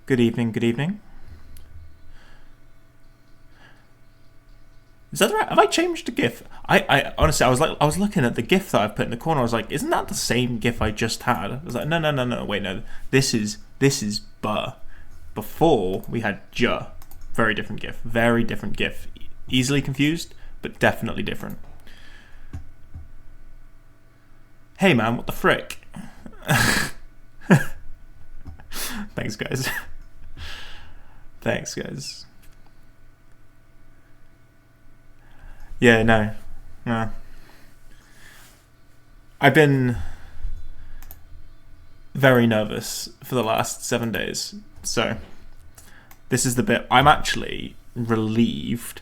Good evening, good evening. Is that right? Have I changed the GIF? I honestly, I was looking at the GIF that I've put in the corner. I was like, isn't that the same GIF I just had? I was like, no, wait, no. This is buh. Before we had juh. Very different GIF. Very different GIF. Easily confused, but definitely different. Hey man, what the frick? Thanks, guys. Thanks, guys. Yeah, no. I've been very nervous for the last 7 days. So, this is the bit. I'm actually relieved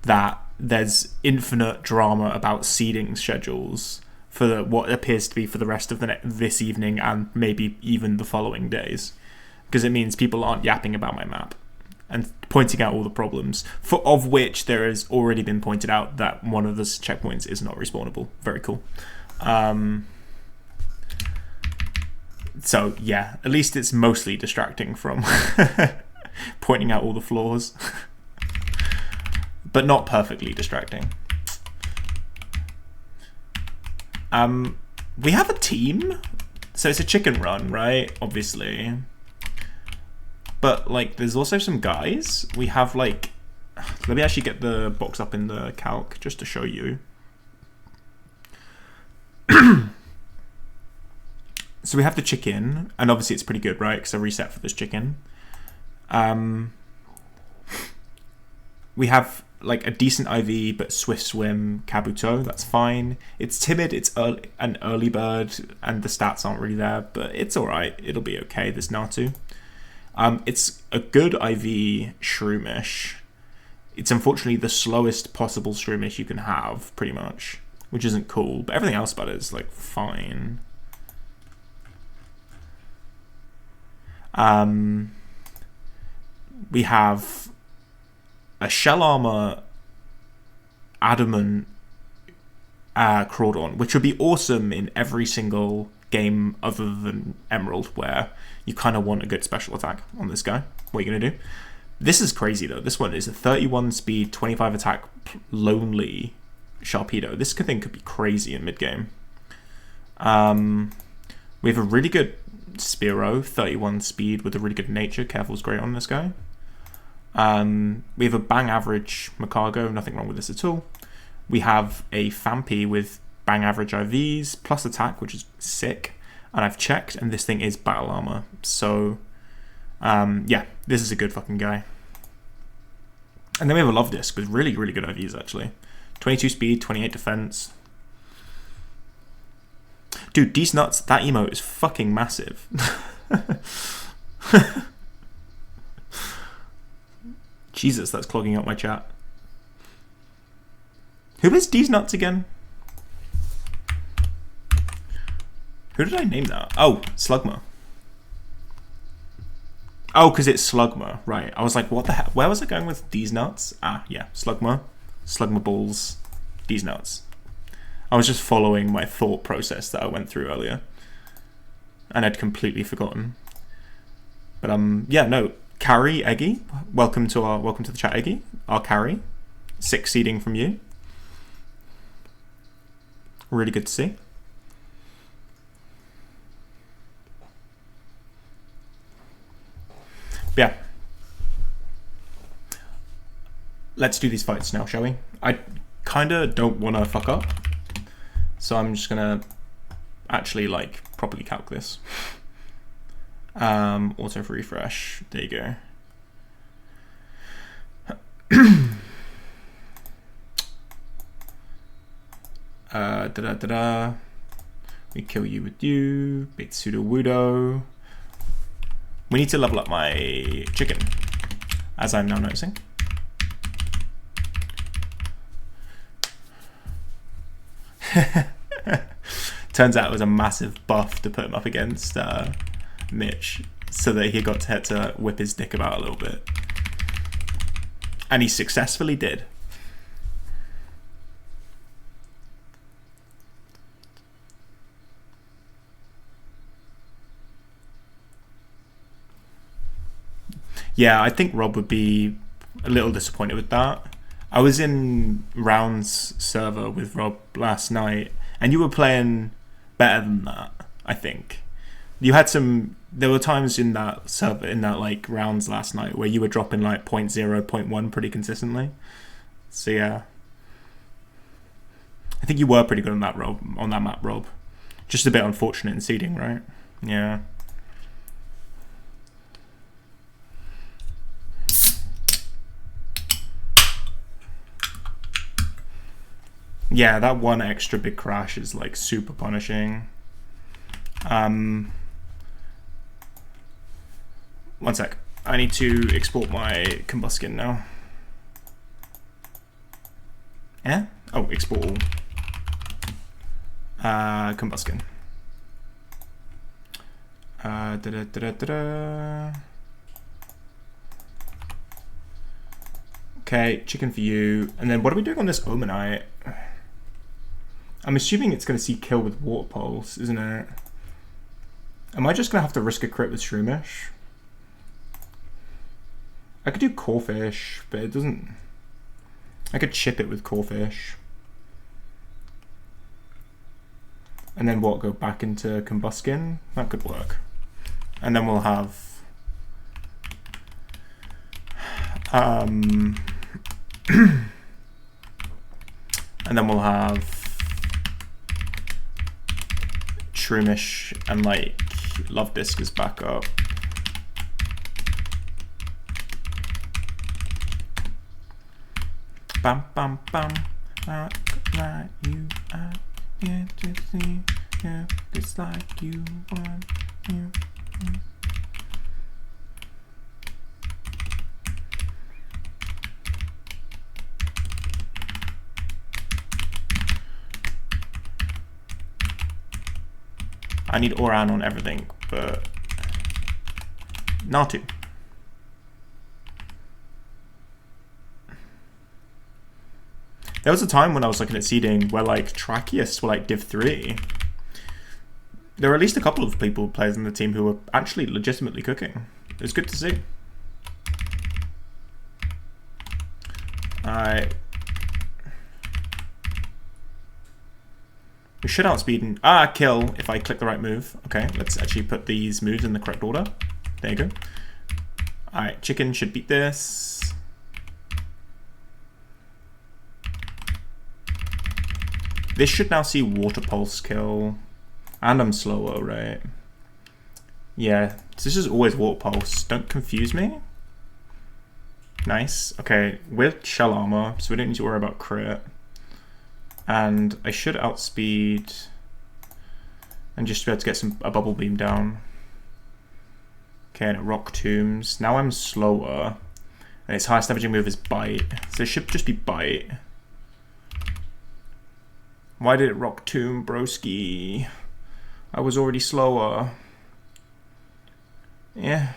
that there's infinite drama about seeding schedules for what appears to be for the rest of this evening and maybe even the following days. Because it means people aren't yapping about my map and pointing out all the problems, of which there has already been pointed out that one of the checkpoints is not respawnable. Very cool. So yeah, at least it's mostly distracting from pointing out all the flaws, but not perfectly distracting. We have a team, so it's a chicken run, right? Obviously. But, like, there's also some guys. We have, like... Let me actually get the box up in the calc, just to show you. So we have the chicken, and obviously it's pretty good, right? Because I reset for this chicken. We have, like, a decent IV, but Swift Swim, Kabuto, that's fine. It's timid, it's an early bird, and the stats aren't really there, but it's alright. It'll be okay, this Natu. It's a good IV Shroomish. It's unfortunately the slowest possible Shroomish you can have, pretty much, which isn't cool, but everything else about it is, like, fine. We have a Shell Armor Adamant Crawdon, which would be awesome in every single game other than Emerald, where you kind of want a good special attack on this guy. What are you going to do? This is crazy, though. This one is a 31 speed, 25 attack, lonely Sharpedo. This thing could be crazy in mid-game. We have a really good Spearow, 31 speed with a really good nature. Careful's great on this guy. We have a bang average Macargo, nothing wrong with this at all. We have a Fampi with bang average IVs, plus attack, which is sick. And I've checked, and this thing is battle armor. So, yeah, this is a good fucking guy. And then we have a Love Disc with really, really good IVs, actually. 22 speed, 28 defense. Dude, these nuts, that emote is fucking massive. Jesus, that's clogging up my chat. Who is these nuts again? Who did I name that? Oh, Slugma. Oh, because it's Slugma, right. I was like, what the hell? Where was I going with these nuts? Ah, yeah, Slugma. Slugma balls. These nuts. I was just following my thought process that I went through earlier. And I'd completely forgotten. But, yeah, no. Carry, Eggy. Welcome to the chat, Eggy. Our carry. 6 seeding from you. Really good to see. Yeah. Let's do these fights now, shall we? I kind of don't want to fuck up. So I'm just going to actually, like, properly calc this. Auto refresh. There you go. We kill you with you. Big pseudo wudo. We need to level up my chicken, as I'm now noticing. Turns out it was a massive buff to put him up against Mitch, so that he got to whip his dick about a little bit. And he successfully did. Yeah, I think Rob would be a little disappointed with that. I was in Round's server with Rob last night, and you were playing better than that, I think. You had some... There were times in that server, in that like rounds last night, where you were dropping like 0.0, 0.1 pretty consistently. So yeah. I think you were pretty good on that map, Rob. Just a bit unfortunate in seeding, right? Yeah. Yeah, that one extra big crash is like super punishing. One sec. I need to export my combustion now. Yeah? Oh, export all. Combustion. Okay, chicken for you. And then what are we doing on this Omanite? I'm assuming it's going to see kill with Water Pulse, isn't it? Am I just going to have to risk a crit with Shroomish? I could do Corfish, but it doesn't... I could chip it with Corfish. And then what, go back into Combuskin? That could work. And then we'll have... and then we'll have... Shroomish and like Love Disc as backup. Bam bam bam. Like you, I get to see. Yeah, it's like you want. Yeah. I need Oran on everything, but not to. There was a time when I was looking at seeding where like Tracheists were like Div 3. There were at least a couple of players in the team who were actually legitimately cooking. It was good to see. Alright. We should outspeed and kill if I click the right move. Okay, let's actually put these moves in the correct order. There you go. Alright, chicken should beat this. This should now see Water Pulse kill. And I'm slower, right? Yeah, this is always Water Pulse. Don't confuse me. Nice. Okay, we're Shell Armor, so we don't need to worry about crit. And I should outspeed and just be able to get a bubble beam down. Okay, and it rock tombs. Now I'm slower. And its highest damaging move is Bite. So it should just be Bite. Why did it rock tomb, broski? I was already slower. Yeah.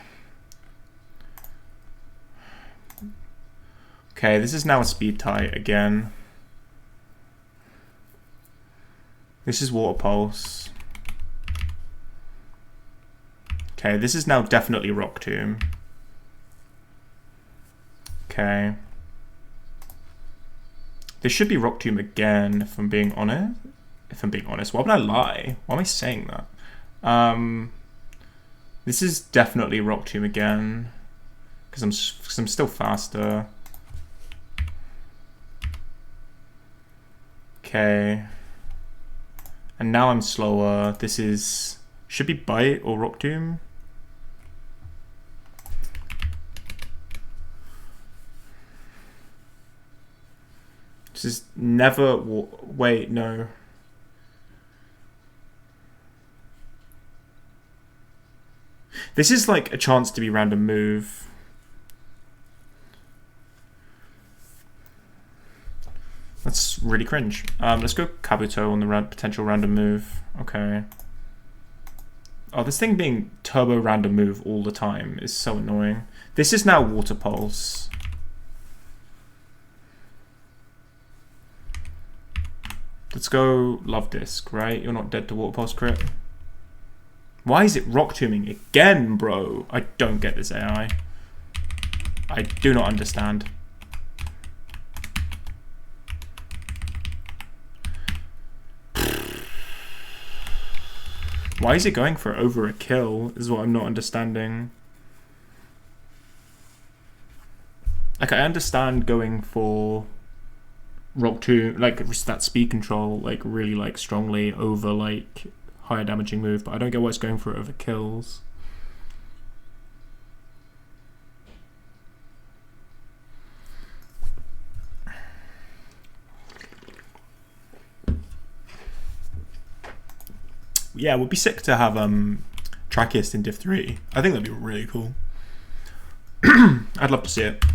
Okay, this is now a speed tie again. This is Water Pulse. Okay, this is now definitely Rock Tomb. Okay. This should be Rock Tomb again, if I'm being honest. Why would I lie? Why am I saying that? This is definitely Rock Tomb again, because I'm still faster. Okay. And now I'm slower. This should be Bite or Rock Tomb. This is never... Wait, no. This is like a chance to be random move. That's really cringe. Let's go Kabuto on the potential random move. Okay. Oh, this thing being turbo random move all the time is so annoying. This is now Water Pulse. Let's go Love Disc, right? You're not dead to Water Pulse crit. Why is it Rock Tombing again, bro? I don't get this AI. I do not understand. Why is it going for over a kill is what I'm not understanding. Like, I understand going for Rock 2, like, that speed control, like, really, like, strongly over, like, higher damaging move, but I don't get why it's going for over kills. Yeah, it would be sick to have Trackiest in Div 3. I think that'd be really cool. I'd love to see it.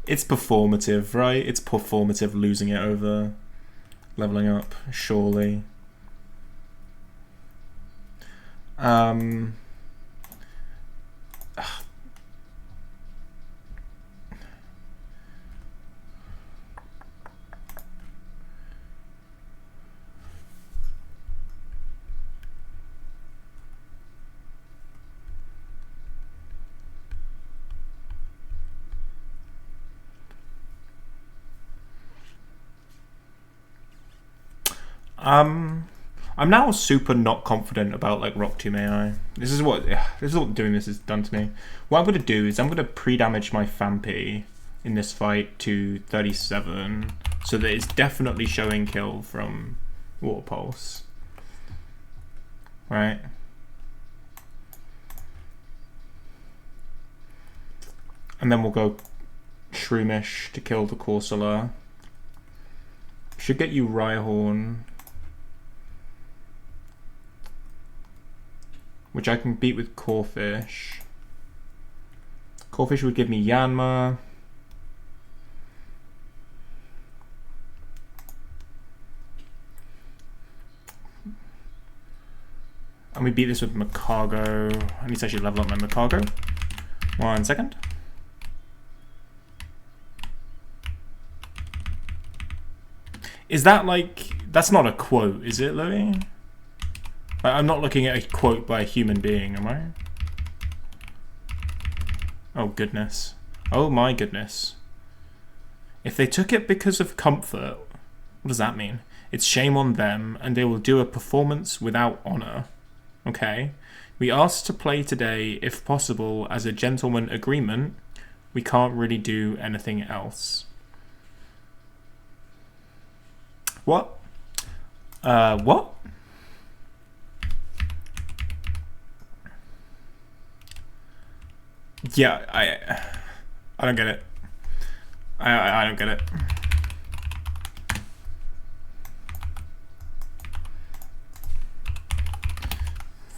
It's performative, right? It's performative losing it over leveling up, surely. I'm now super not confident about like Rock 2 AI. This is what doing this has done to me. What I'm gonna do is I'm gonna pre-damage my Fampi in this fight to 37, so that it's definitely showing kill from Water Pulse. Right. And then we'll go Shroomish to kill the Corsola. Should get you Rhyhorn, which I can beat with Corphish. Corphish would give me Yanma. And we beat this with Macargo. I need to actually level up my Macargo. 1 second. Is that like... That's not a quote, is it, Louis? I'm not looking at a quote by a human being, am I? Oh, goodness. Oh, my goodness. If they took it because of comfort, what does that mean? It's shame on them, and they will do a performance without honor. Okay. We asked to play today, if possible, as a gentleman agreement. We can't really do anything else. What? What? Yeah, I don't get it. I don't get it.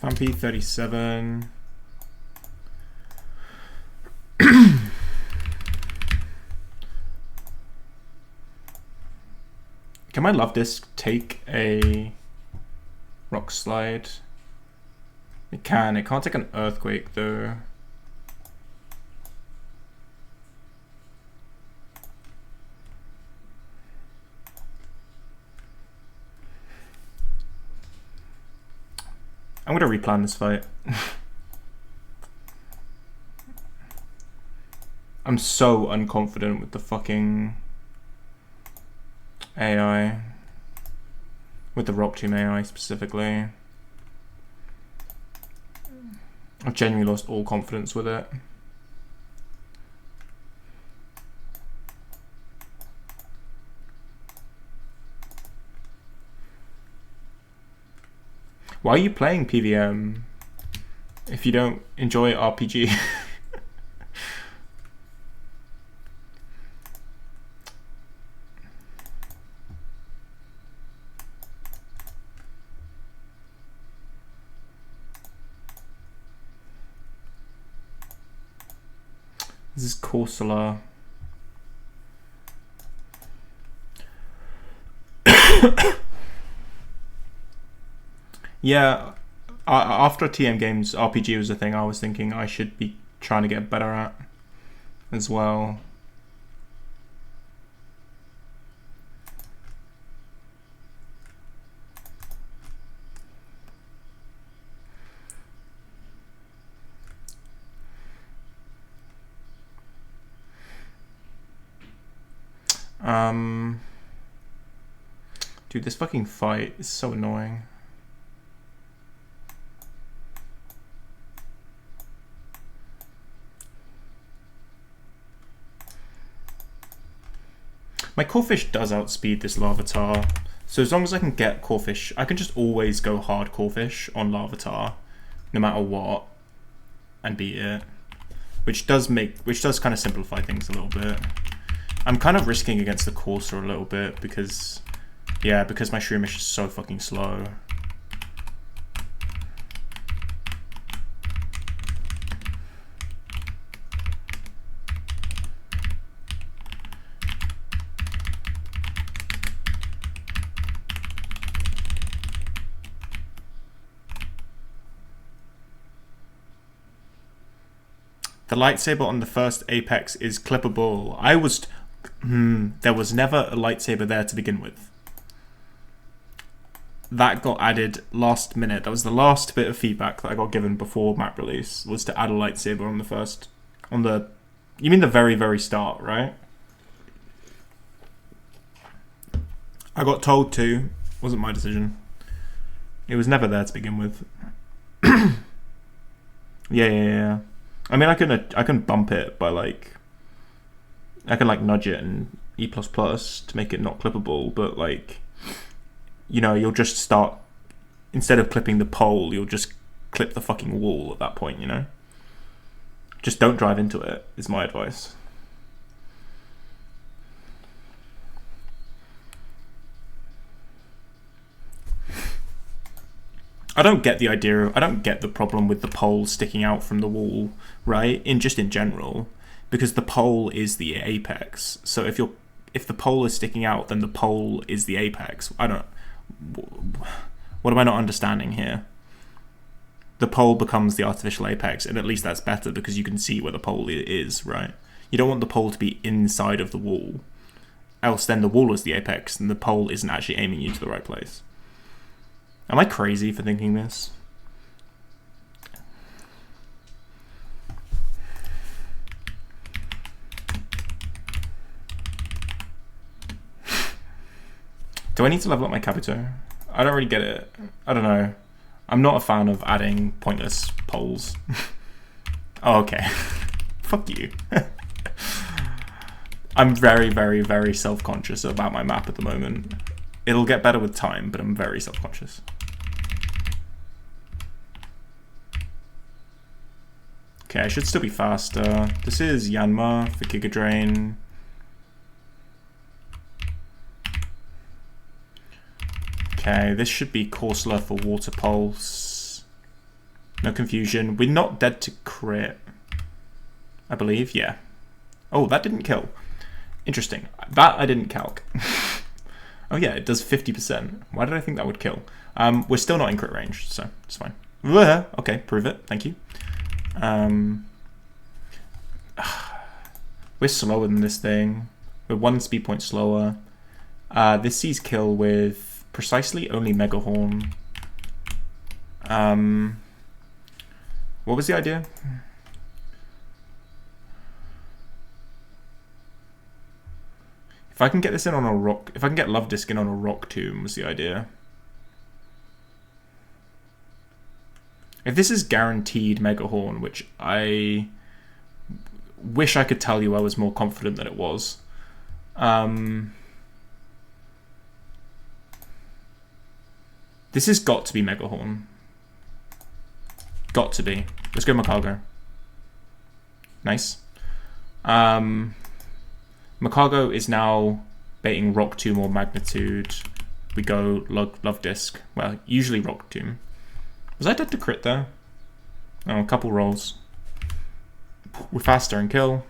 Fampi 37. Can my Love Disc take a Rock Slide? It can. It can't take an Earthquake though. I'm gonna replan this fight. I'm so unconfident with the fucking AI. With the Rock Tomb AI specifically. I've genuinely lost all confidence with it. Why are you playing PVM if you don't enjoy RPG? This is Corsola. Yeah, after TM Games, RPG was a thing I was thinking I should be trying to get better at as well. Dude, this fucking fight is so annoying. My Corefish does outspeed this Larvitar, so as long as I can get Corefish, I can just always go hard Corefish on Larvitar, no matter what, and beat it. Which does kind of simplify things a little bit. I'm kind of risking against the Corsair a little bit because, yeah, because my Shroomish is so fucking slow. The lightsaber on the first Apex is clippable. There was never a lightsaber there to begin with. That got added last minute. That was the last bit of feedback that I got given before map release, was to add a lightsaber on the first, you mean the very, very start, right? I got told to. Wasn't my decision. It was never there to begin with. Yeah. I mean, I can bump it by like, I can like nudge it and E++ to make it not clippable, but like, you know, you'll just start, instead of clipping the pole, you'll just clip the fucking wall at that point, you know? Just don't drive into it, is my advice. I don't get the problem with the pole sticking out from the wall, right? In general, because the pole is the apex. So if the pole is sticking out, then the pole is the apex. What am I not understanding here? The pole becomes the artificial apex, and at least that's better because you can see where the pole is, right? You don't want the pole to be inside of the wall, else then the wall is the apex and the pole isn't actually aiming you to the right place. Am I crazy for thinking this? Do I need to level up my Kabuto? I don't really get it. I don't know. I'm not a fan of adding pointless poles. Oh, okay. Fuck you. I'm very, very, very self-conscious about my map at the moment. It'll get better with time, but I'm very self-conscious. Okay, I should still be faster. This is Yanma for Giga Drain. Okay, this should be Corsair for Water Pulse. No confusion. We're not dead to crit, I believe. Yeah. Oh, that didn't kill. Interesting. That I didn't calc. Oh yeah, it does 50%. Why did I think that would kill? We're still not in crit range, so it's fine. Okay, prove it. Thank you. We're slower than this thing. We're 1 speed point slower. This sees kill with precisely only Mega Horn. What was the idea? If I can get this in on a rock, if I can get Love Disc in on a rock tomb was the idea. If this is guaranteed Mega Horn, which I wish I could tell you I was more confident that it was. This has got to be Mega Horn. Got to be. Let's go Macargo. Nice. Macargo is now baiting Rock Tomb or Magnitude. We go Love Disc. Well, usually Rock Tomb. Was I dead to crit there? Oh, a couple rolls. We're faster in kill.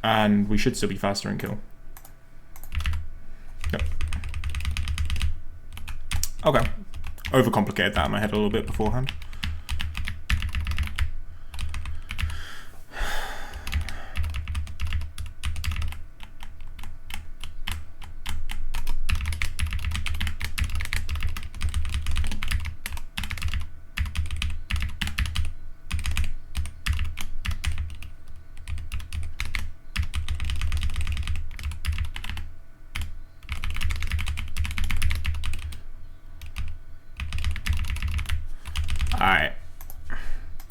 And we should still be faster in kill. Yep. Okay. Overcomplicated that in my head a little bit beforehand. Alright.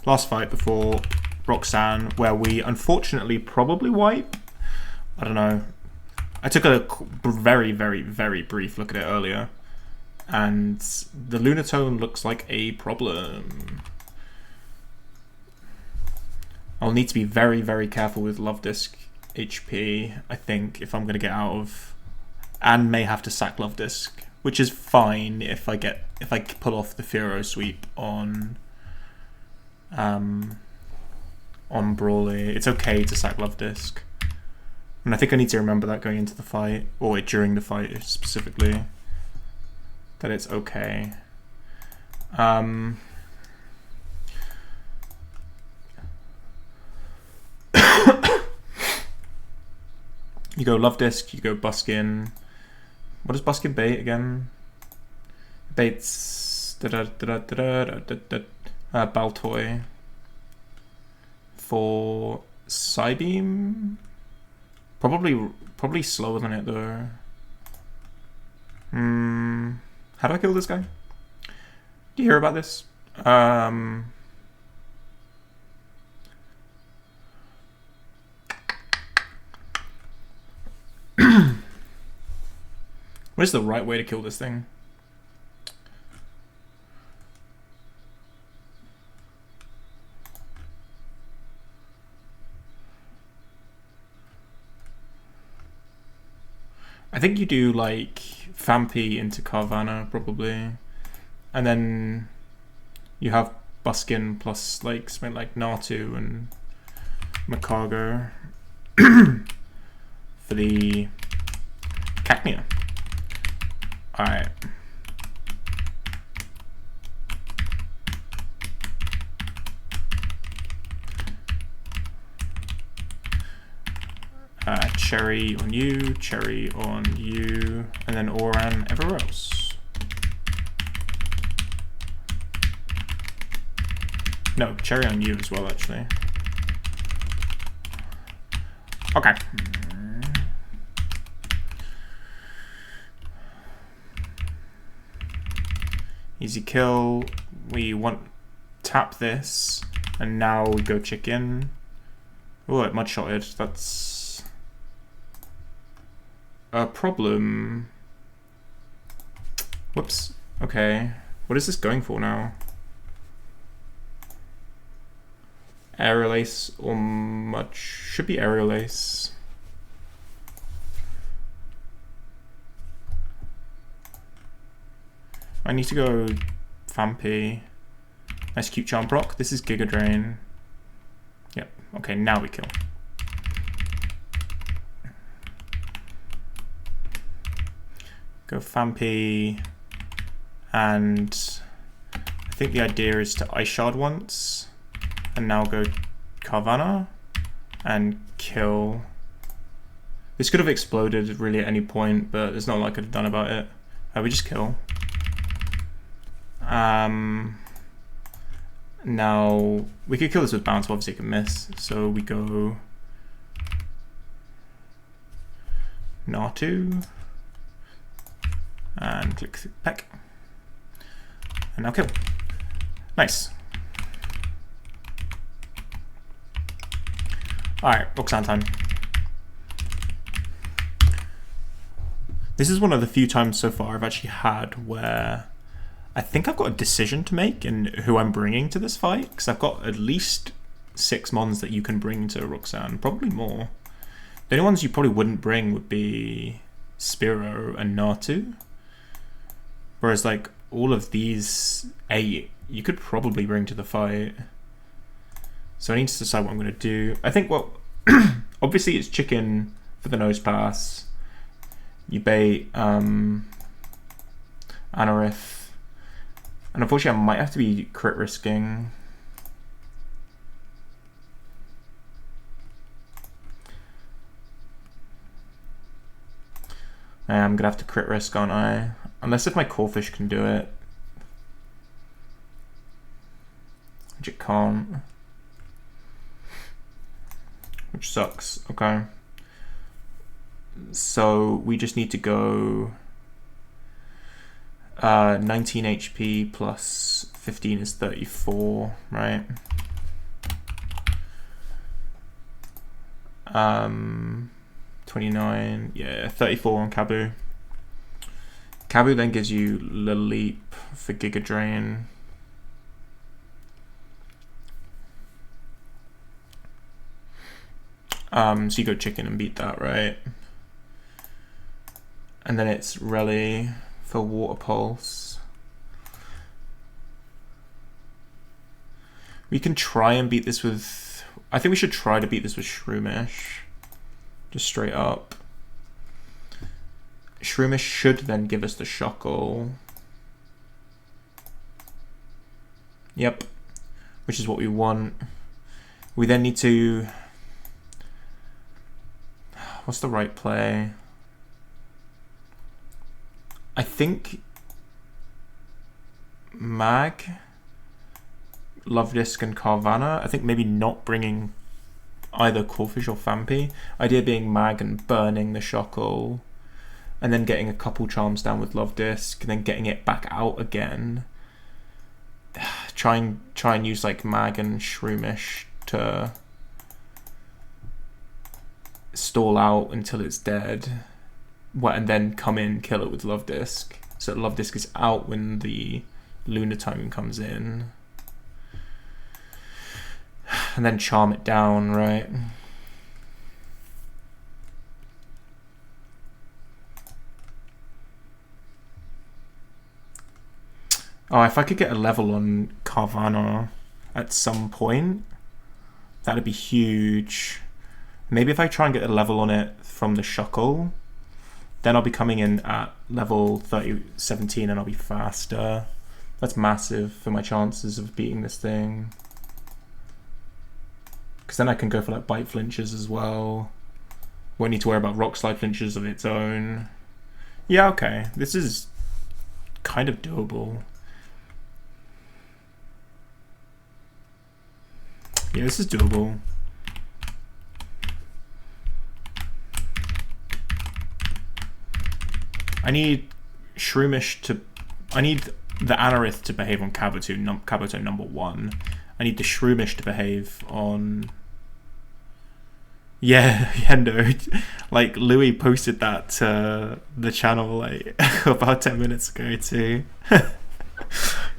Last fight before Roxanne, where we unfortunately probably wipe. I don't know. I took a very, very, very brief look at it earlier, and the Lunatone looks like a problem. I'll need to be very, very careful with Love Disc HP, I think, if I'm going to get out of, and may have to sack Love Disc, which is fine if I pull off the Furo sweep on Brawly. It's okay to sack Love Disc. And I think I need to remember that going into the fight, or during the fight specifically, that it's okay. You go Love Disc, you go Buskin. What does Buskin bait again? Baits Baltoy for Psybeam. Probably slower than it though. How do I kill this guy? Do you hear about this? What is the right way to kill this thing? I think you do like Fampi into Carvanha probably, and then you have Buskin plus like something like Natu and Macargo for the Cacnea. Alright. Cherry on you, and then Oran everywhere else. No, cherry on you as well, actually. Okay. Easy kill. We want tap this, and now we go chicken. Oh, it mud-shotted. That's a problem. Whoops. Okay. What is this going for now? Aerial Ace or much? Should be Aerial Ace. I need to go Fampi. Nice cute Charm proc. This is Giga Drain. Yep. Okay, now we kill. Go Fampi, and I think the idea is to Ice Shard once, and now go Carvanha and kill. This could have exploded really at any point, but there's not a lot I could have done about it. We just kill. Now we could kill this with bounce, obviously it can miss, so we go Natu and click Peck, and now kill. Nice. Alright, Roxanne time. This is one of the few times so far I've actually had where I think I've got a decision to make in who I'm bringing to this fight, because I've got at least 6 mons that you can bring to Roxanne, probably more. The only ones you probably wouldn't bring would be Spearow and Natu. Whereas like all of these 8 you could probably bring to the fight. So I need to decide what I'm going to do. I think, well, obviously it's chicken for the nose pass. You bait Anorith. And unfortunately I might have to be crit risking. I'm gonna have to crit risk, aren't I? Unless if my Corefish can do it. Which it can't. Which sucks, okay. So we just need to go 19 HP plus 15 is 34, right? 29, yeah, 34 on Kabu. Kabu then gives you Little Leap for Giga Drain. So you go chicken and beat that, right? And then it's Rally for Water Pulse. We can try and beat this with... I think we should try to beat this with Shroomish. Just straight up. Shroomish should then give us the Shuckle. Yep. Which is what we want. We then need to... What's the right play? I think Mag, Love Disc and Carvanha. I think maybe not bringing either Corfish or Fampi. Idea being Mag and burning the Shuckle, and then getting a couple charms down with Love Disc, and then getting it back out again. Try and use like Mag and Shroomish to stall out until it's dead, and then come in, kill it with Love Disc. So Love Disc is out when the Lunatone comes in. And then charm it down, right? Oh, if I could get a level on Carvanha at some point, that'd be huge. Maybe if I try and get a level on it from the Shuckle, then I'll be coming in at level 17 and I'll be faster. That's massive for my chances of beating this thing. Because then I can go for like bite flinches as well. Won't need to worry about rock slide flinches of its own. Yeah, okay. This is kind of doable. Yeah, this is doable. I need Shroomish to... I need the Anorith to behave on Kabuto number 1. I need the Shroomish to behave on... Yeah, no. Like, Louis posted that to the channel, like, about 10 minutes ago, too.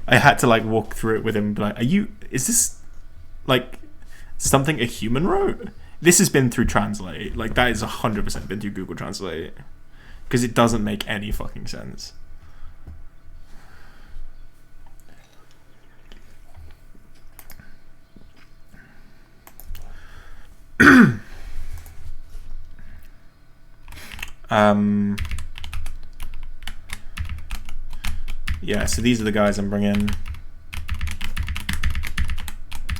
I had to, like, walk through it with him, like, is this, like, something a human wrote? This has been through Translate. Like, that is 100% been through Google Translate. Because it doesn't make any fucking sense. Yeah, so these are the guys I'm bringing.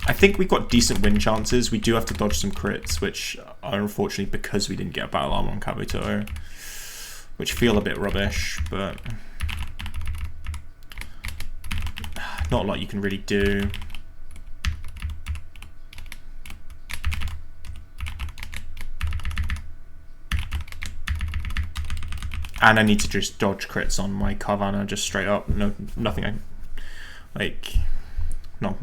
I think we've got decent win chances. We do have to dodge some crits, which are unfortunately because we didn't get a battle armor on Kabuto, which feel a bit rubbish, but not a lot you can really do. And I need to just dodge crits on my Carvanha, just straight up. No, nothing. No.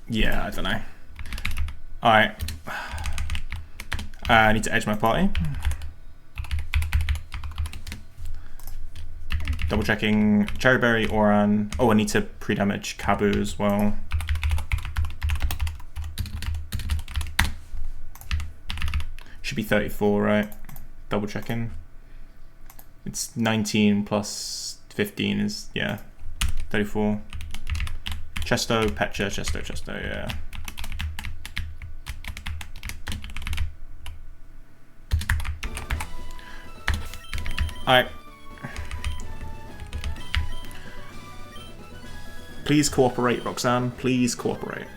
Yeah, I don't know. Alright. I need to edge my party. Double checking Cherry Berry, Oran. Oh, I need to pre-damage Kabu as well. Should be 34, right? Double checking. It's 19 plus 15 is, yeah, 34. Chesto, Pecha, Chesto, yeah. Alright. Please cooperate, Roxanne. Please cooperate.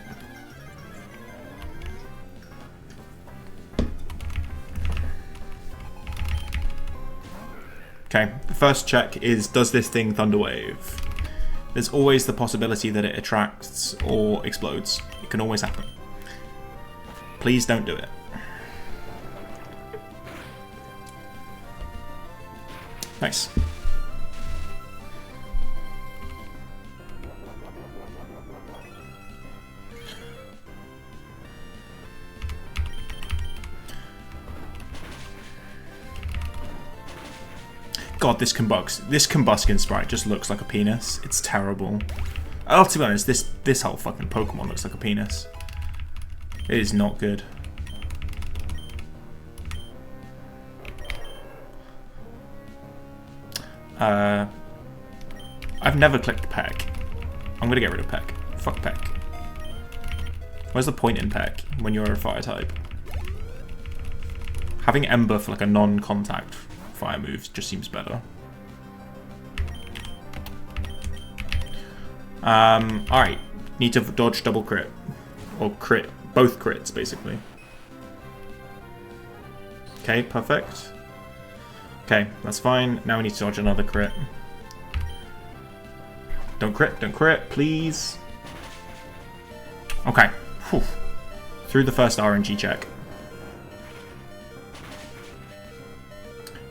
Okay, the first check is, does this thing Thunder Wave? There's always the possibility that it attracts or explodes. It can always happen. Please don't do it. Nice. God, this Combuskin sprite just looks like a penis. It's terrible. Oh, to be honest, this whole fucking Pokemon looks like a penis. It is not good. I've never clicked Peck. I'm gonna get rid of Peck. Fuck Peck. Where's the point in Peck when you're a fire type? Having Ember for like a non-contact fire move just seems better. Alright. Need to dodge double crit. Or crit. Both crits, basically. Okay, perfect. Okay, that's fine. Now we need to dodge another crit. Don't crit, please. Okay. Whew. Through the first RNG check.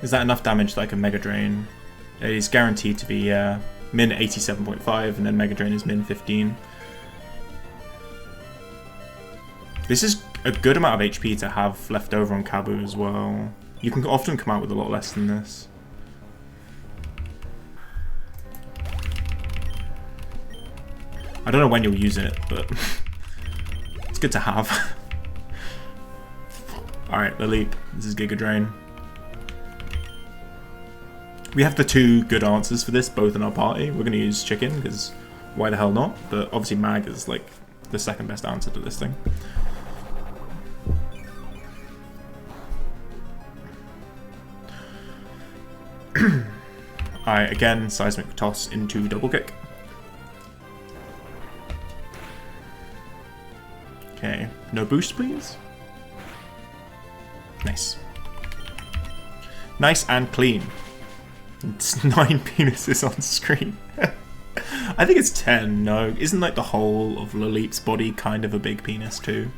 Is that enough damage that I can Mega Drain? It is guaranteed to be min 87.5 and then Mega Drain is min 15. This is a good amount of HP to have left over on Kabu as well. You can often come out with a lot less than this. I don't know when you'll use it, but it's good to have. Alright, the leap. This is Giga Drain. We have the two good answers for this, both in our party. We're going to use Chicken, because why the hell not? But obviously Mag is like the second best answer to this thing. Alright, again, Seismic Toss into Double Kick. Okay, no boost, please. Nice. Nice and clean. It's 9 penises on screen. I think it's 10, no. Isn't like the whole of Laleep's body kind of a big penis too?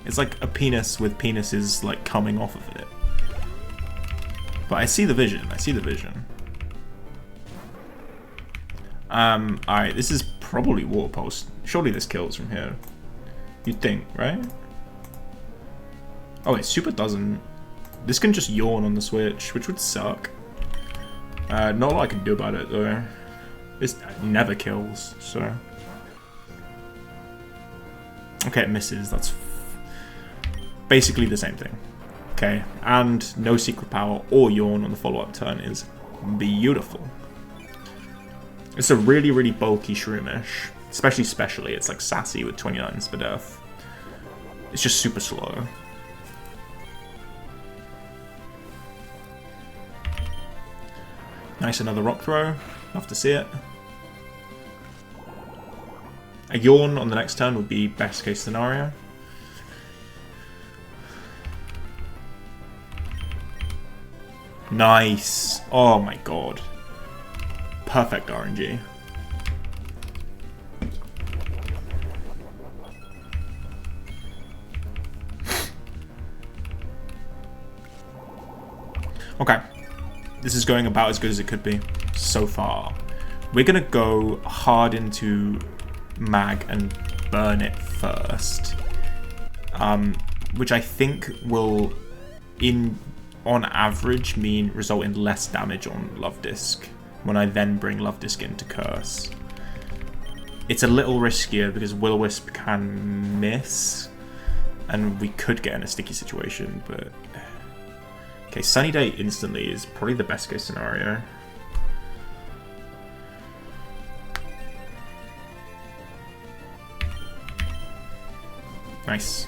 It's like a penis with penises like coming off of it. But I see the vision, Alright, this is probably Water Pulse. Surely this kills from here. You'd think, right? Oh, wait, Super doesn't. This can just yawn on the Switch, which would suck. Not a lot I can do about it, though. This never kills, so... Okay, it misses. That's basically the same thing. Okay, and no Secret Power or Yawn on the follow-up turn is beautiful. It's a really, really bulky Shroomish. Especially, it's like sassy with 29 Spadef. It's just super slow. Nice, another Rock Throw. Love to see it. A Yawn on the next turn would be best case scenario. Nice. Oh my god. Perfect RNG. Okay, this is going about as good as it could be so far. We're gonna go hard into Mag and burn it first, which I think will, on average, result in less damage on Love Disc when I then bring Love Disc into Curse. It's a little riskier because Will-O-Wisp can miss, and we could get in a sticky situation, but... Okay, Sunny Day instantly is probably the best case scenario. Nice.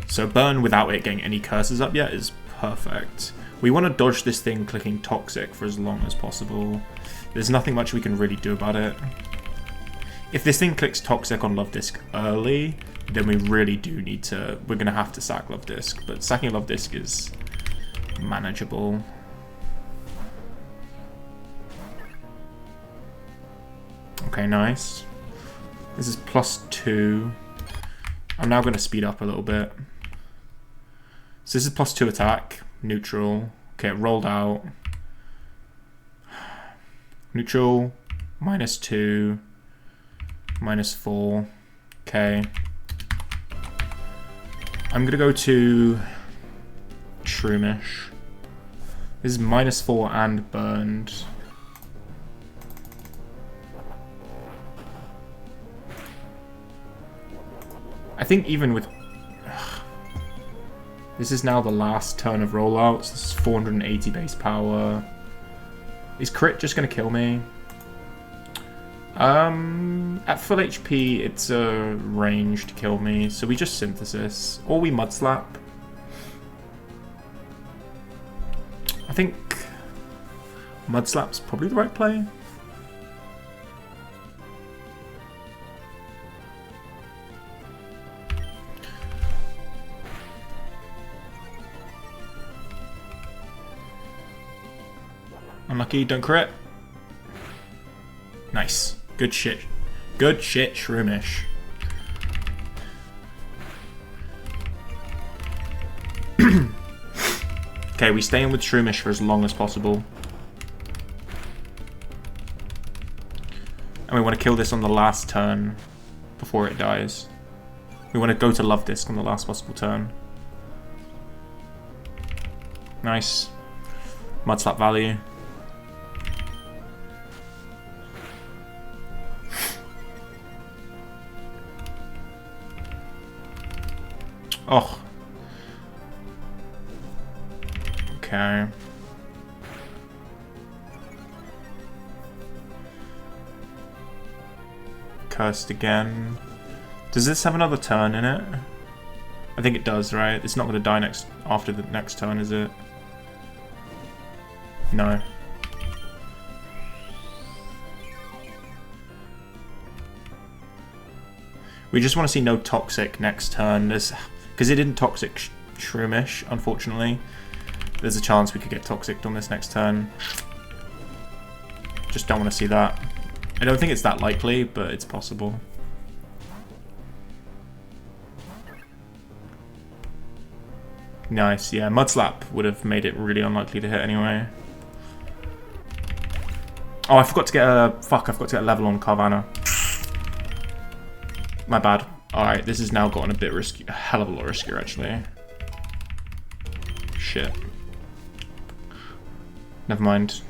So burn without it getting any curses up yet is perfect. We want to dodge this thing clicking Toxic for as long as possible. There's nothing much we can really do about it. If this thing clicks Toxic on Love Disc early, then we really do need to... We're going to have to sack Love Disc, but sacking Love Disc is manageable. Okay, nice. This is +2. I'm now going to speed up a little bit. So this is +2 attack, neutral. Okay, it rolled out. Neutral, -2, -4. Okay. I'm going to go to Shroomish. This is -4 and burned. I think even with... This is now the last turn of rollouts. This is 480 base power. Is crit just going to kill me? At full HP, it's a range to kill me, so we just Synthesis. Or we Mud Slap. I think Mud Slap's probably the right play. Unlucky, don't crit. Nice. Good shit. Good shit, Shroomish. Okay, we stay in with Shroomish for as long as possible. And we want to kill this on the last turn before it dies. We want to go to Love Disc on the last possible turn. Nice. Mud Slap value. Oh. Okay. Cursed again. Does this have another turn in it? I think it does, right? It's not going to die after the next turn, is it? No. We just want to see no Toxic next turn. Because it didn't Toxic Shroomish, unfortunately. There's a chance we could get Toxic on this next turn. Just don't want to see that. I don't think it's that likely, but it's possible. Nice, yeah. Mud Slap would have made it really unlikely to hit anyway. Oh, I forgot to get a... Fuck, I forgot to get a level on Carvanha. My bad. Alright, this has now gotten a bit risky. A hell of a lot riskier, actually. Shit. Never mind.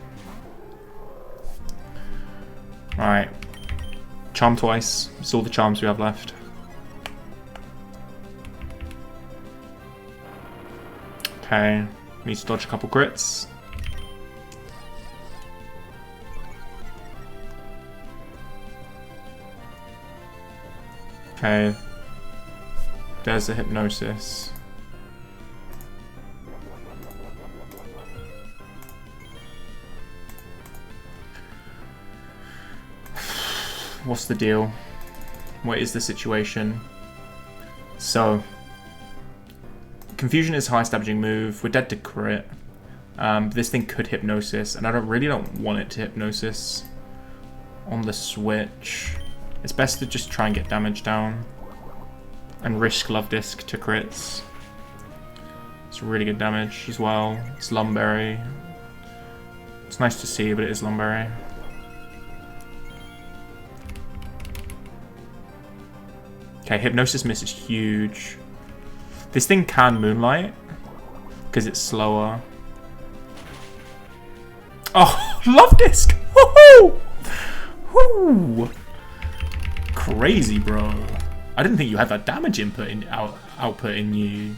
Alright. Charm twice. It's all the charms we have left. Okay. Need to dodge a couple crits. Okay. There's the Hypnosis. What's the deal? What is the situation? So, Confusion is highest damaging move. We're dead to crit. This thing could Hypnosis, and I really don't want it to Hypnosis on the switch. It's best to just try and get damage down and risk Love Disc to crits. It's really good damage as well. It's Lumberry. It's nice to see, but it is Lumberry. Okay, Hypnosis miss is huge. This thing can Moonlight because it's slower. Oh, Love Disc! Woohoo! Woo! Crazy, bro. I didn't think you had that damage output in you.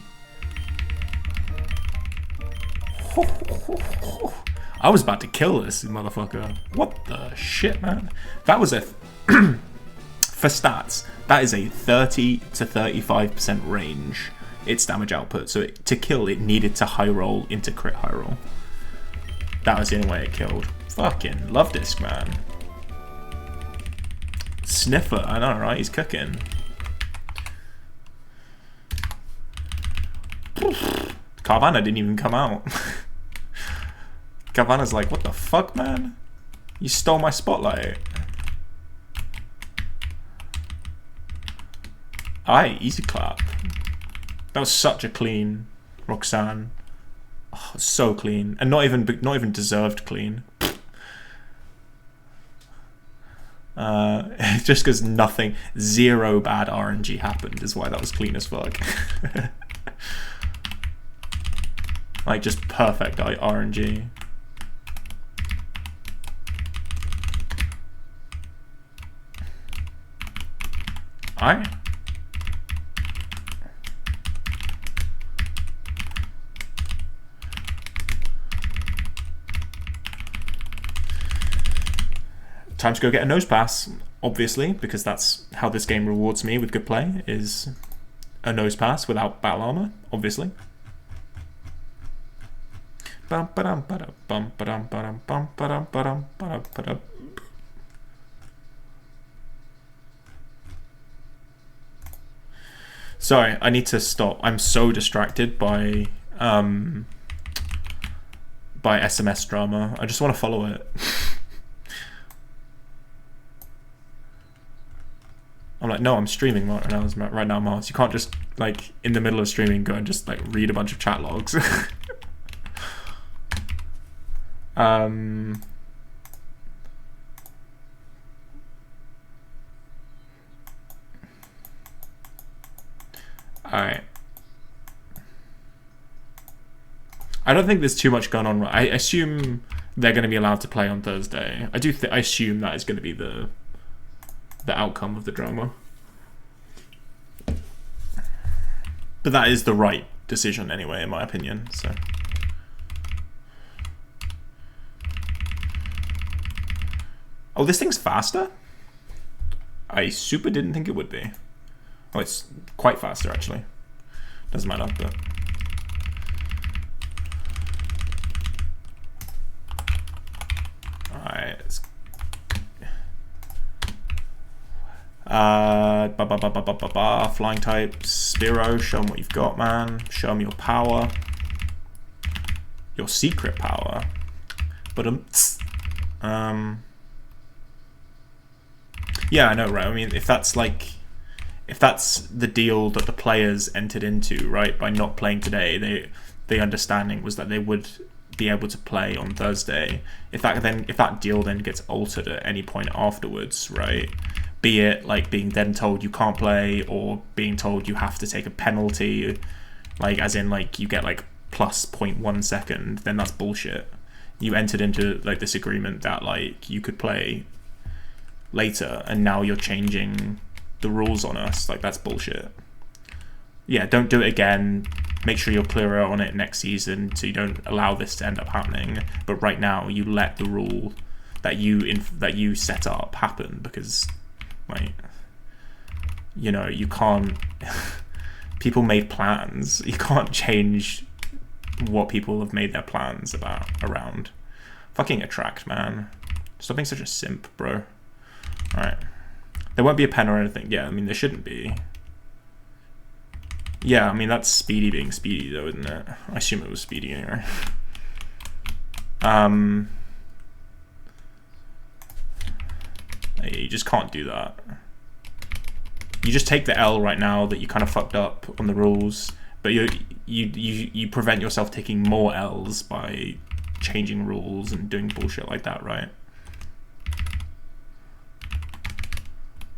I was about to kill this motherfucker. What the shit, man? That was a... for stats, that is a 30 to 35% range. Its damage output. So to kill, it needed to high roll into crit high roll. That was the only way it killed. Fucking Love Disc, man. Sniffer, I know, right? He's cooking. Carvanha didn't even come out. Carvanha's like, what the fuck, man? You stole my spotlight. Aye, easy clap. That was such a clean Roxanne. Oh, so clean, and not even deserved clean. Just because zero bad RNG happened is why that was clean as fuck. Like, just perfect RNG. Alright. Time to go get a nose pass, obviously, because that's how this game rewards me with good play, is a nose pass without battle armor, obviously. Sorry, I need to stop. I'm so distracted by SMS drama. I just want to follow it. I'm like, no, I'm streaming right now, Mars. You can't just, like, in the middle of streaming, go and just, like, read a bunch of chat logs. Alright. I don't think there's too much going on. I assume they're going to be allowed to play on Thursday. I assume that is going to be the outcome of the drama. But that is the right decision anyway, in my opinion, so. Oh, this thing's faster? I super didn't think it would be. Oh, it's quite faster, actually. Doesn't matter, but... Alright, let's... Flying type, Spearow, show them what you've got, man. Show them your power. Your secret power. But yeah, I know, right? I mean, if that's the deal that the players entered into, right, by not playing today, the understanding was that they would be able to play on Thursday. If that deal then gets altered at any point afterwards, right? Be it like being then told you can't play, or being told you have to take a penalty, like as in like you get like plus 0.1 second, then that's bullshit. You entered into like this agreement that like you could play later, and now you're changing the rules on us. Like, that's bullshit. Yeah, don't do it again. Make sure you're clearer on it next season so you don't allow this to end up happening. But right now, you let the rule that you set up happen, because, like, you know, you can't. People made plans. You can't change what people have made their plans around. Fucking attract, man. Stop being such a simp, bro. Alright. There won't be a pen or anything. Yeah, I mean, there shouldn't be. Yeah, I mean, that's Speedy being Speedy, though, isn't it? I assume it was Speedy anyway. You just can't do that. You just take the L right now that you kind of fucked up on the rules, but you prevent yourself taking more L's by changing rules and doing bullshit like that, right?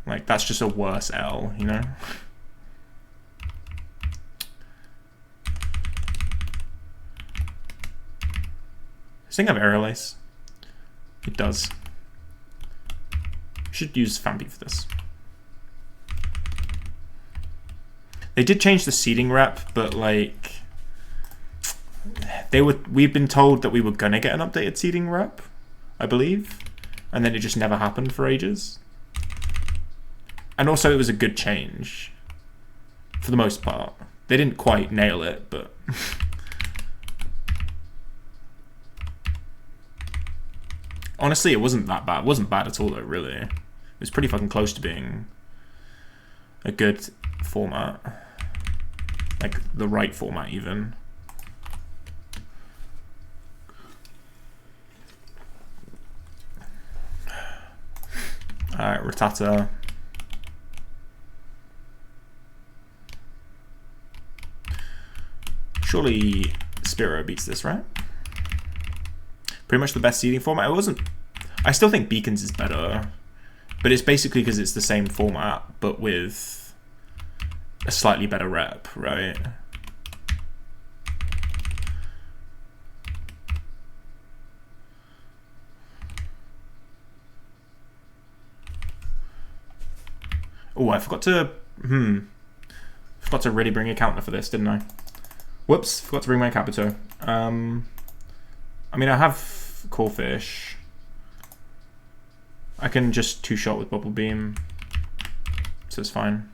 Like, that's just a worse L, you know? Does this thing have aerial ace? It does. Should use Fampi for this. They did change the seeding rep, but like we've been told that we were gonna get an updated seeding rep, I believe, and then it just never happened for ages. And also, it was a good change for the most part. They didn't quite nail it, but honestly, it wasn't that bad. It wasn't bad at all, though, really. It was pretty fucking close to being a good format. Like, the right format, even. Alright, Rattata. Surely Spearow beats this, right? Pretty much the best seeding format. It wasn't... I still think Beacons is better, but it's basically because it's the same format, but with a slightly better rep, right? Oh, I forgot to... Forgot to really bring a counter for this, didn't I? Whoops, forgot to bring my Capito. I mean, I have Core Fish. I can just two-shot with Bubble Beam, so it's fine.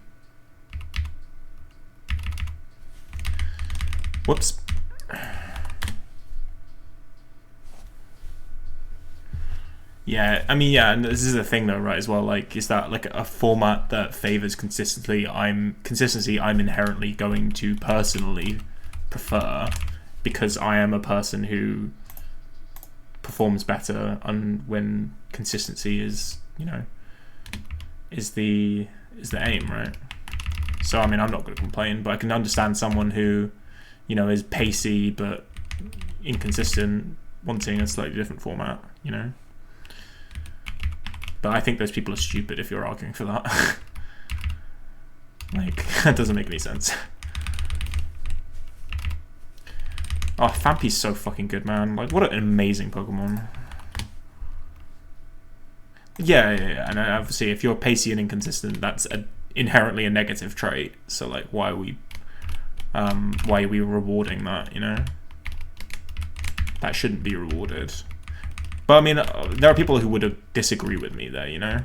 Whoops. Yeah, I mean, yeah, and this is the thing though, right, as well, like, is that, like, a format that favors consistency, I'm inherently going to personally prefer, because I am a person who performs better when consistency is, you know, is the aim, right? So, I mean, I'm not going to complain, but I can understand someone who, you know, is pacey but inconsistent, wanting a slightly different format, you know? But I think those people are stupid if you're arguing for that. Like, that doesn't make any sense. Oh, Fampi's so fucking good, man. Like, what an amazing Pokemon. Yeah, and obviously if you're pacey and inconsistent, that's inherently a negative trait. So, like, why are we rewarding that, you know? That shouldn't be rewarded. But I mean, there are people who would disagree with me there, you know?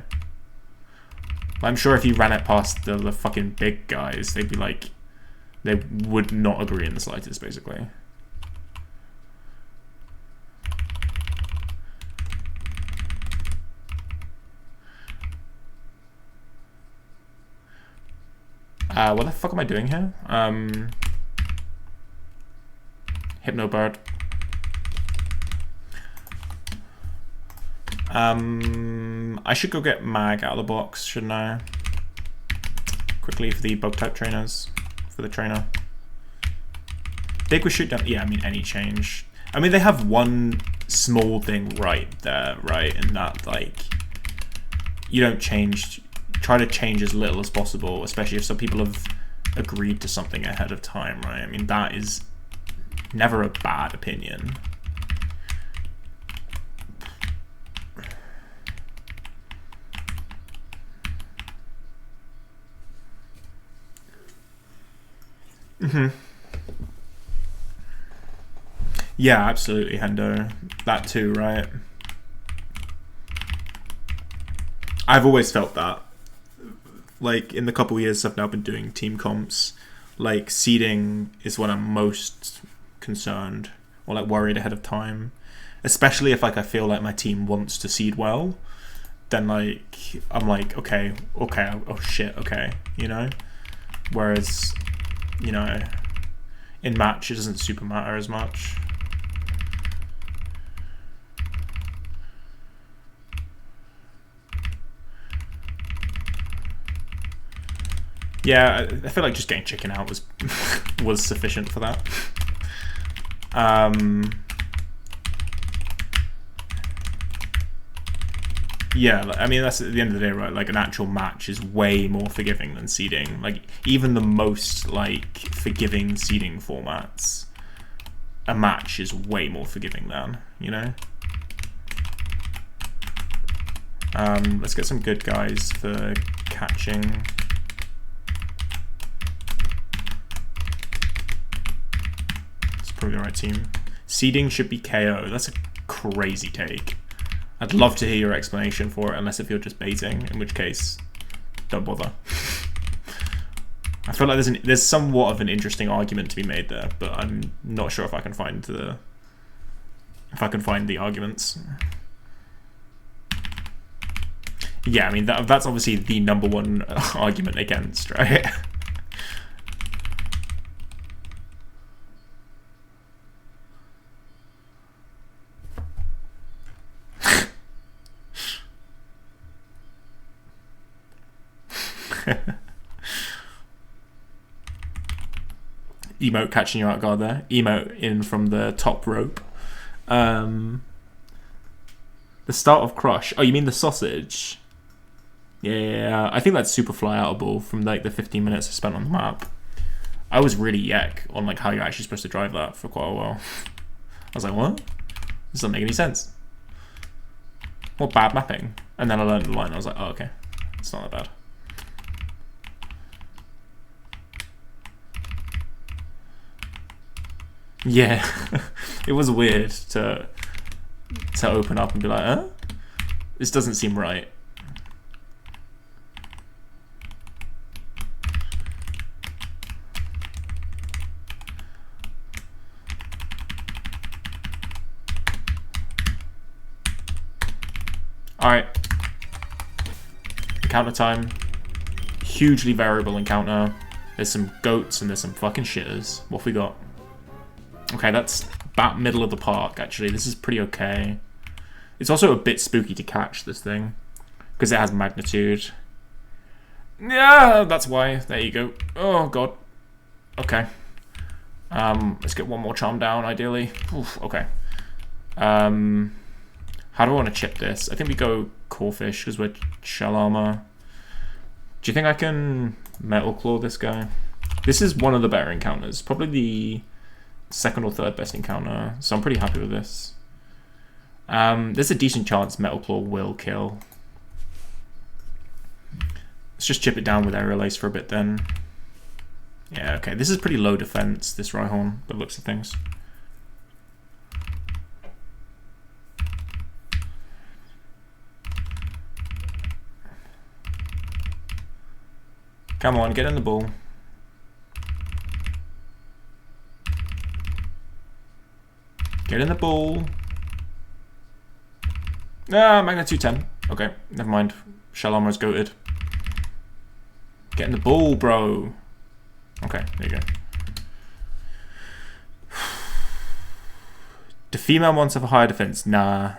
I'm sure if you ran it past the fucking big guys, they'd be like, they would not agree in the slightest, basically. What the fuck am I doing here? Hypnobird. I should go get Mag out of the box, shouldn't I? Quickly for the bug type trainers, for the trainer. Big with shoot down. Yeah, I mean any change. I mean they have one small thing right there, right? In that, like, you don't change. Try to change as little as possible, especially if some people have agreed to something ahead of time, right? I mean that is never a bad opinion. Yeah, absolutely, Hendo. That too, right? I've always felt that. Like, in the couple years I've now been doing team comps, like, seeding is when I'm most concerned, or, like, worried ahead of time. Especially if, like, I feel like my team wants to seed well, then, like, I'm like, okay, oh shit, okay, you know? Whereas, you know, in match it doesn't super matter as much. Yeah, I feel like just getting chicken out was sufficient for that. Yeah, I mean, that's at the end of the day, right? Like, an actual match is way more forgiving than seeding. Like, even the most, like, forgiving seeding formats, a match is way more forgiving than, you know? Let's get some good guys for catching. It's probably the right team. Seeding should be KO. That's a crazy take. I'd love to hear your explanation for it, unless if you're just baiting, in which case, don't bother. I feel like there's somewhat of an interesting argument to be made there, but I'm not sure if I can find the arguments. Yeah, I mean that's obviously the number one argument against, right? Emote catching you out guard there. Emote in from the top rope. The start of Crush. Oh, you mean the sausage? Yeah, I think that's super fly outable from like the 15 minutes I spent on the map. I was really yak on like how you're actually supposed to drive that for quite a while. I was like, what? This doesn't make any sense. What bad mapping? And then I learned the line. I was like, oh, okay, it's not that bad. Yeah, it was weird to open up and be like, huh? This doesn't seem right. Alright. Encounter time. Hugely variable encounter. There's some goats and there's some fucking shitters. What have we got? Okay, that's about middle of the park, actually. This is pretty okay. It's also a bit spooky to catch, this thing. Because it has magnitude. Yeah, that's why. There you go. Oh, God. Okay. Let's get one more charm down, ideally. Oof, okay. How do I want to chip this? I think we go Corefish because we're shell armor. Do you think I can Metal Claw this guy? This is one of the better encounters. Probably the second or third best encounter. So I'm pretty happy with this. There's a decent chance Metal Claw will kill. Let's just chip it down with Aerial Ace for a bit then. Yeah, okay. This is pretty low defense, this Rhyhorn, by the looks of things. Come on, get in the ball. Get in the ball. Ah, magnitude 10. Okay, never mind. Shell Armor's goated. Get in the ball, bro. Okay, there you go. Do female ones have a higher defense? Nah.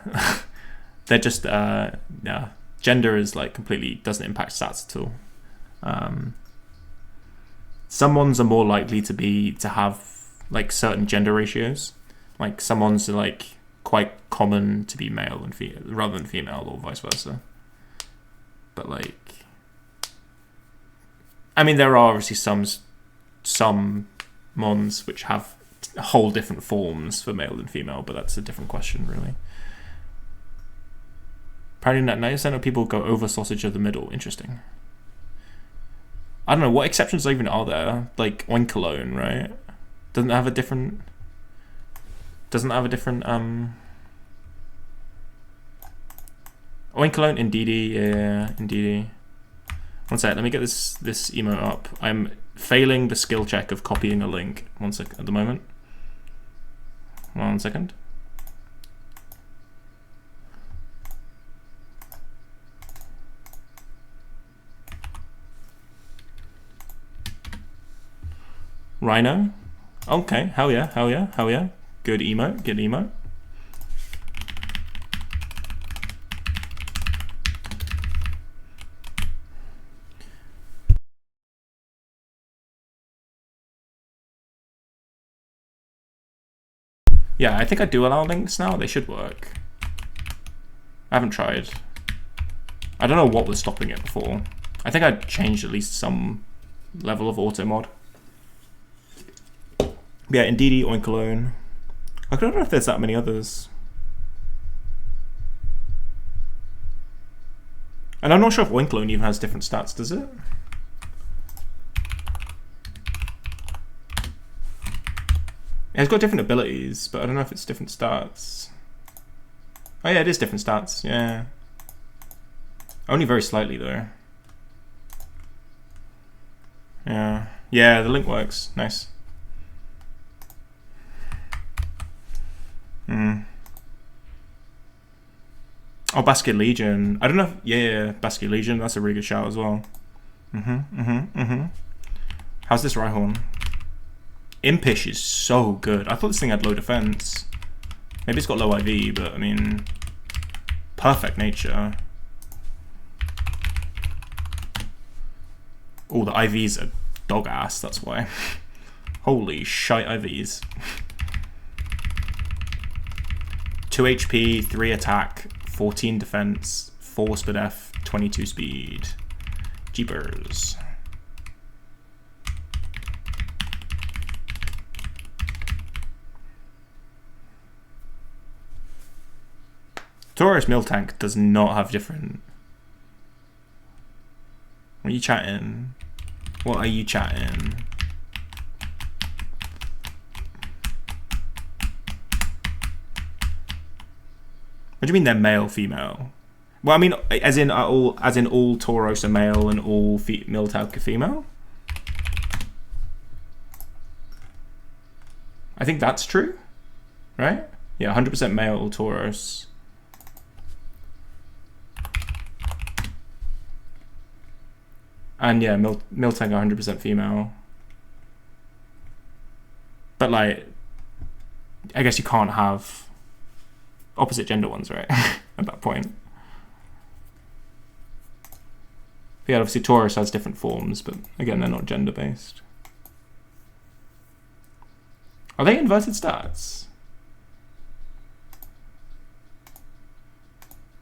They're just, nah. Gender is like completely, doesn't impact stats at all. Some ones are more likely to have like certain gender ratios. Like some ones are like quite common to be male and rather than female, or vice versa. But like, I mean, there are obviously some mons which have whole different forms for male and female, but that's a different question, really. Apparently, 90% of people go over sausage of the middle. Interesting. I don't know, what exceptions even are there? Like Oinkalone, right? Doesn't it have a different... Oinkalone, Indeedee, yeah, Indeedee. One sec, let me get this emote up. I'm failing the skill check of copying a link. One sec at the moment. 1 second. Rhino. Okay, hell yeah, hell yeah, hell yeah. Good emote, good emote. Yeah, I think I do allow links now. They should work. I haven't tried. I don't know what was stopping it before. I think I changed at least some level of auto mod. Yeah, Indeedee, Oinkalone. I don't know if there's that many others. And I'm not sure if Oinkalone even has different stats, does it? Yeah, it's got different abilities, but I don't know if it's different stats. Oh yeah, it is different stats, yeah. Only very slightly though. Yeah. Yeah, the link works. Nice. Oh, Basket Legion. I don't know if, yeah, Basket Legion, that's a really good shout as well. How's this Rhyhorn? Impish is so good. I thought this thing had low defense. Maybe it's got low IV, but I mean, perfect nature. Oh, the IVs are dog ass, that's why. Holy shite IVs. 2 HP, 3 attack, 14 defense, 4 speed F, 22 speed. Jeepers. Taurus Miltank does not have different... What are you chatting? What are you chatting? What do you mean they're male, female? Well, I mean, as in all Tauros are male and all Miltank are female. I think that's true, right? Yeah, 100% male Tauros. And yeah, Miltank are 100% female. But like, I guess you can't have opposite gender ones, right? At that point. But yeah, obviously Tauros has different forms, but again, they're not gender based. Are they inverted stats?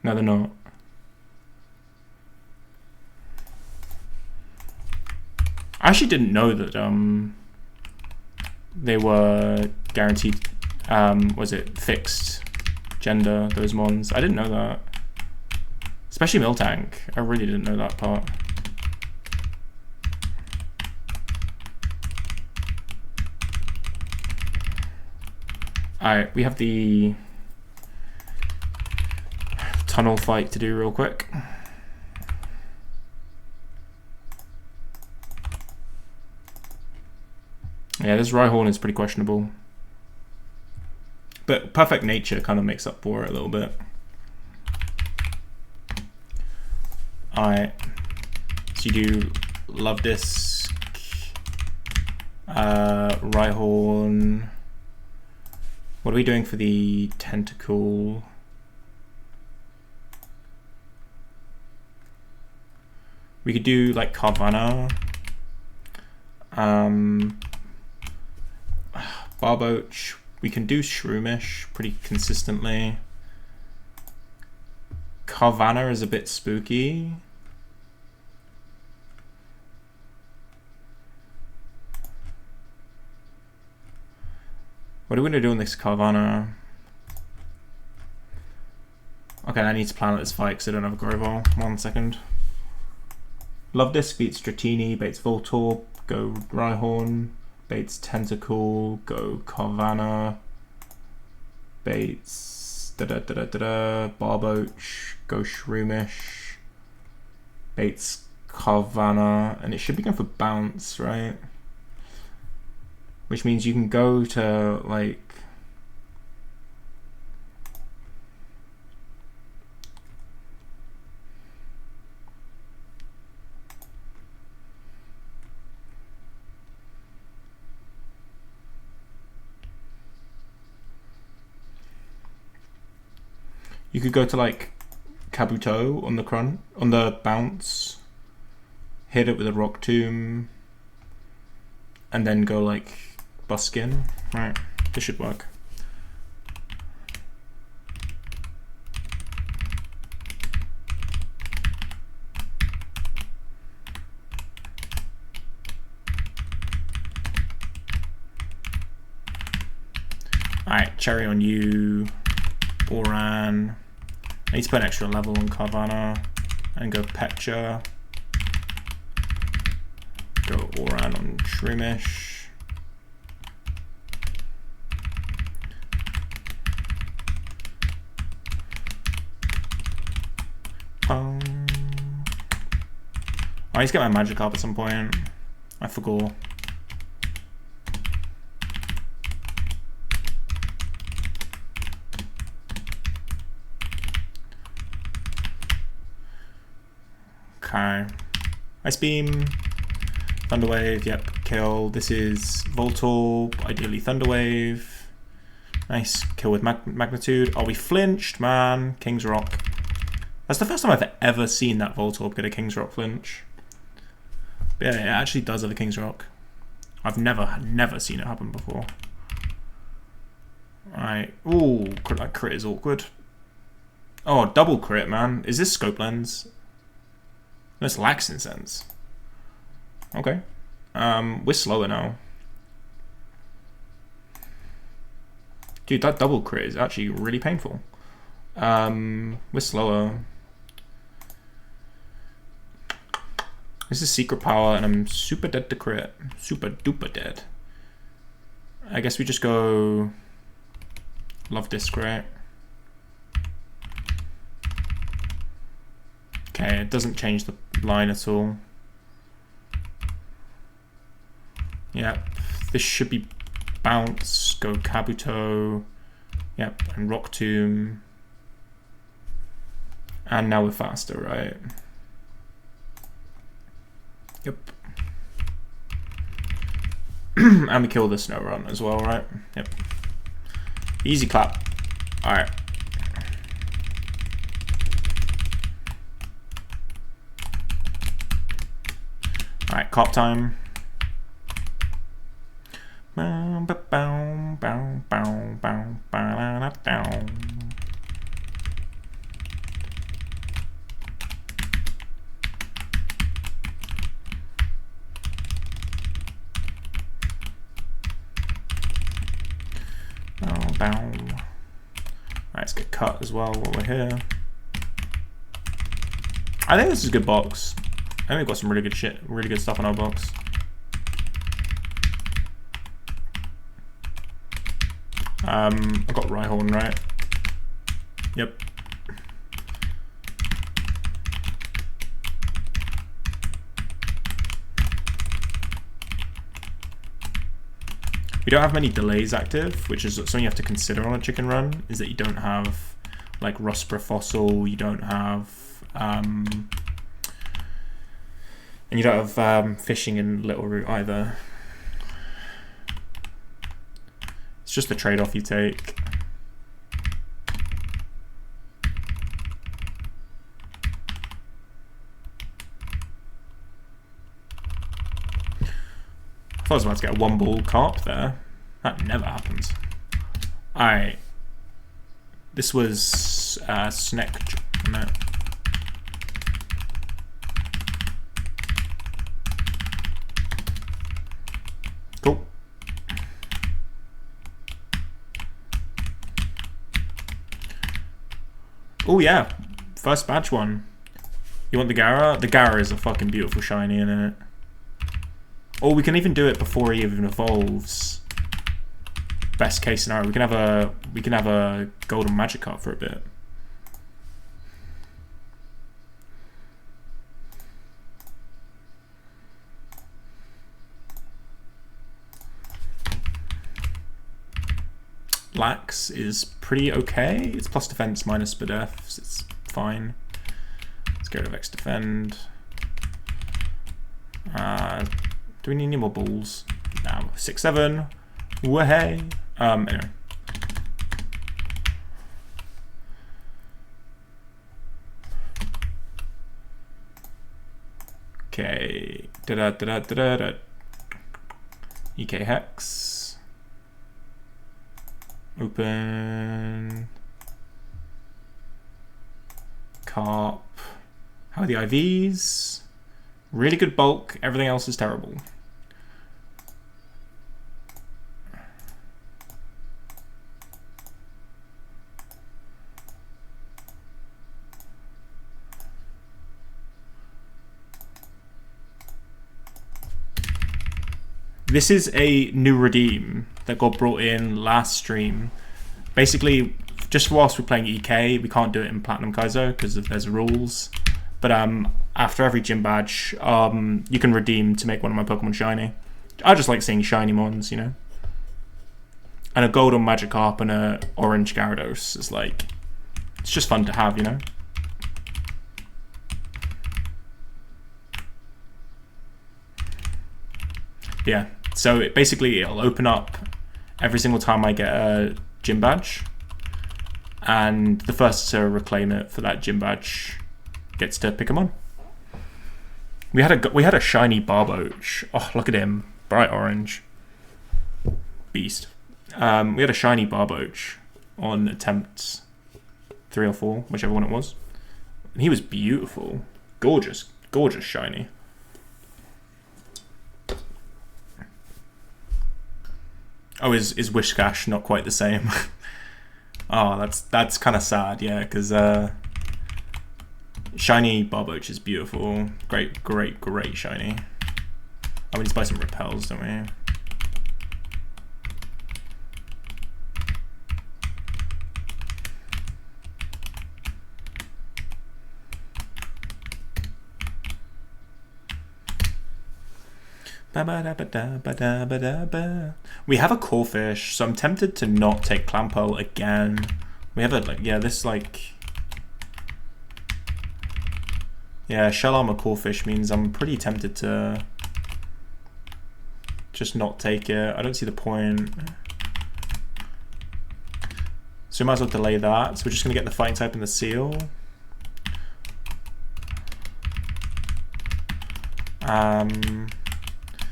No, they're not. I actually didn't know that they were guaranteed, was it fixed gender, those mons? I didn't know that. Especially Miltank. I really didn't know that part. Alright, we have the tunnel fight to do real quick. Yeah, this Rhyhorn is pretty questionable. But Perfect Nature kind of makes up for it a little bit. Alright. So you do Love Disc, Rhyhorn. What are we doing for the Tentacle? We could do like Carvanha. Barboach. We can do Shroomish pretty consistently. Carvanha is a bit spooky. What are we going to do in this Carvanha? Okay, I need to plan this fight because I don't have a Grovyle. 1 second. Love Disc beats Dratini, baits Voltorb, go Rhyhorn, baits Tentacle, go Carvanha, baits Barboach, go Shroomish, baits Carvanha, and it should be going for Bounce, right? Which means you can go to like you could go to like Kabuto on the Grunt, on the Bounce, hit it with a Rock Tomb, and then go like Buskin. Right, this should work. Alright, Cherry on you, Oran. I need to put an extra level on Carvanha and go Pecha. Go Oran on Shroomish. I need to get my Magikarp at some point. I forgot. Okay. Ice Beam. Thunder Wave, yep, kill. This is Voltorb, ideally Thunder Wave. Nice, kill with Magnitude. Oh, we flinched, man. King's Rock. That's the first time I've ever seen that Voltorb get a King's Rock flinch. But yeah, it actually does have a King's Rock. I've never seen it happen before. Alright. Ooh, that crit is awkward. Oh, double crit, man. Is this Scope Lens? No, it's Laxing Sense. Okay. We're slower now. Dude, that double crit is actually really painful. We're slower. This is Secret Power, and I'm super dead to crit. Super duper dead. I guess we just go Love Disc, right? Okay, it doesn't change the line at all. Yep, this should be bounce, go Kabuto, yep, and Rock Tomb. And now we're faster, right? Yep. And we kill the Snow Run as well, right? Yep. Easy clap. Alright. Alright, cop time. Alright, let's get cut as well while we're here. I think this is a good box. I think we've got some really good shit, really good stuff in our box. I got Rhyhorn, right? Yep. We don't have many delays active, which is something you have to consider on a chicken run, is that you don't have like Rusturf Fossil, you don't have and you don't have fishing in Little Root either. It's just the trade-off you take. I thought I was about to get a one-ball carp there. That never happens. Alright. This was Snack. No. Cool. Oh yeah, first badge one. You want the Gara? The Gara is a fucking beautiful shiny, isn't it? Or we can even do it before he even evolves. Best case scenario, we can have a golden Magikarp for a bit. Lax is pretty okay. It's plus defense minus speed F, so it's fine. Let's get rid of X defend. Do we need any more balls? No, 6-7. Way. Anyway. Okay. EK Hex. Open. Carp. How are the IVs? Really good bulk. Everything else is terrible. This is a new redeem that got brought in last stream. Basically, just whilst we're playing EK, we can't do it in Platinum Kaizo because there's rules. But after every gym badge, you can redeem to make one of my Pokemon shiny. I just like seeing shiny ones, you know. And a golden Magikarp and a orange Gyarados is like, it's just fun to have, you know. Yeah. So it'll open up every single time I get a gym badge, and the first to reclaim it for that gym badge gets to pick them on. We had a shiny Barboach. Oh, look at him, bright orange, beast. We had a shiny Barboach on attempt 3 or 4, whichever one it was, and he was beautiful, gorgeous, gorgeous shiny. Oh, is Whiscash not quite the same? Oh, that's kind of sad, yeah, because shiny Barboach is beautiful. Great shiny. Oh, we need to buy some repels, don't we? We have a core fish, so I'm tempted to not take Clampo again. We have a, like, yeah, this, like... Yeah, shell armor core fish means I'm pretty tempted to just not take it. I don't see the point. So we might as well delay that. So we're just going to get the fighting type and the seal.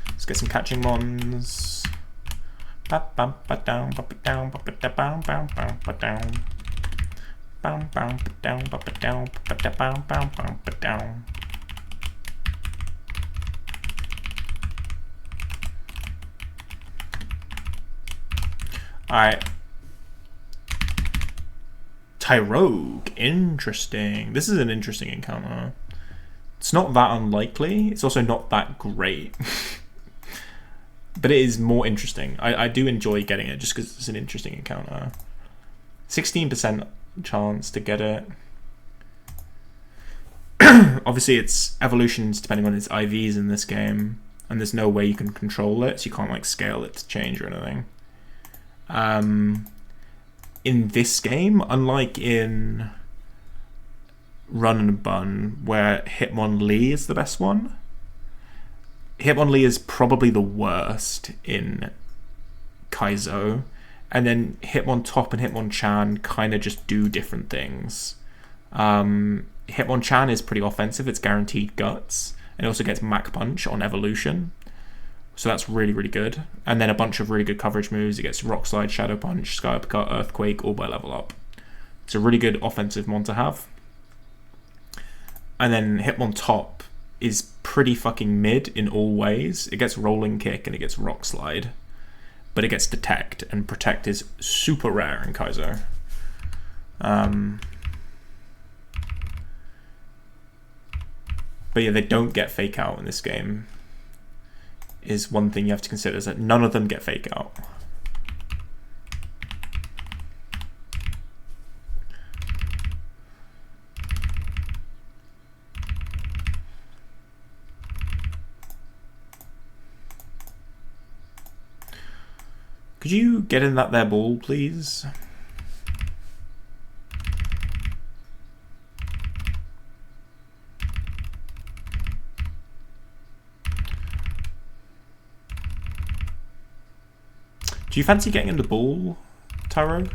Let's get some catching mons. Alright. Tyrogue. Interesting. This is an interesting encounter. It's not that unlikely. It's also not that great. But it is more interesting. I do enjoy getting it just because it's an interesting encounter. 16% chance to get it. Obviously, it's evolutions depending on its IVs in this game. And there's no way you can control it. So you can't like scale it to change or anything. In this game, unlike in Run and Bun, where Hitmonlee is the best one, Hitmonlee is probably the worst in Kaizo, and then Hitmontop and Hitmonchan kind of just do different things. Hitmonchan is pretty offensive, it's guaranteed guts, and it also gets Mach Punch on evolution, so that's really, really good. And then a bunch of really good coverage moves. It gets Rock Slide, Shadow Punch, Sky Uppercut, Earthquake, all by level up. It's a really good offensive mon to have. And then Hitmontop is pretty fucking mid in all ways. It gets Rolling Kick and it gets Rock Slide. But it gets Detect, and Protect is super rare in Kaizo. But yeah, they don't get Fake Out in this game. Is one thing you have to consider, is that none of them get Fake Out. Could you get in that there ball, please? Do you fancy getting in the ball, Taro?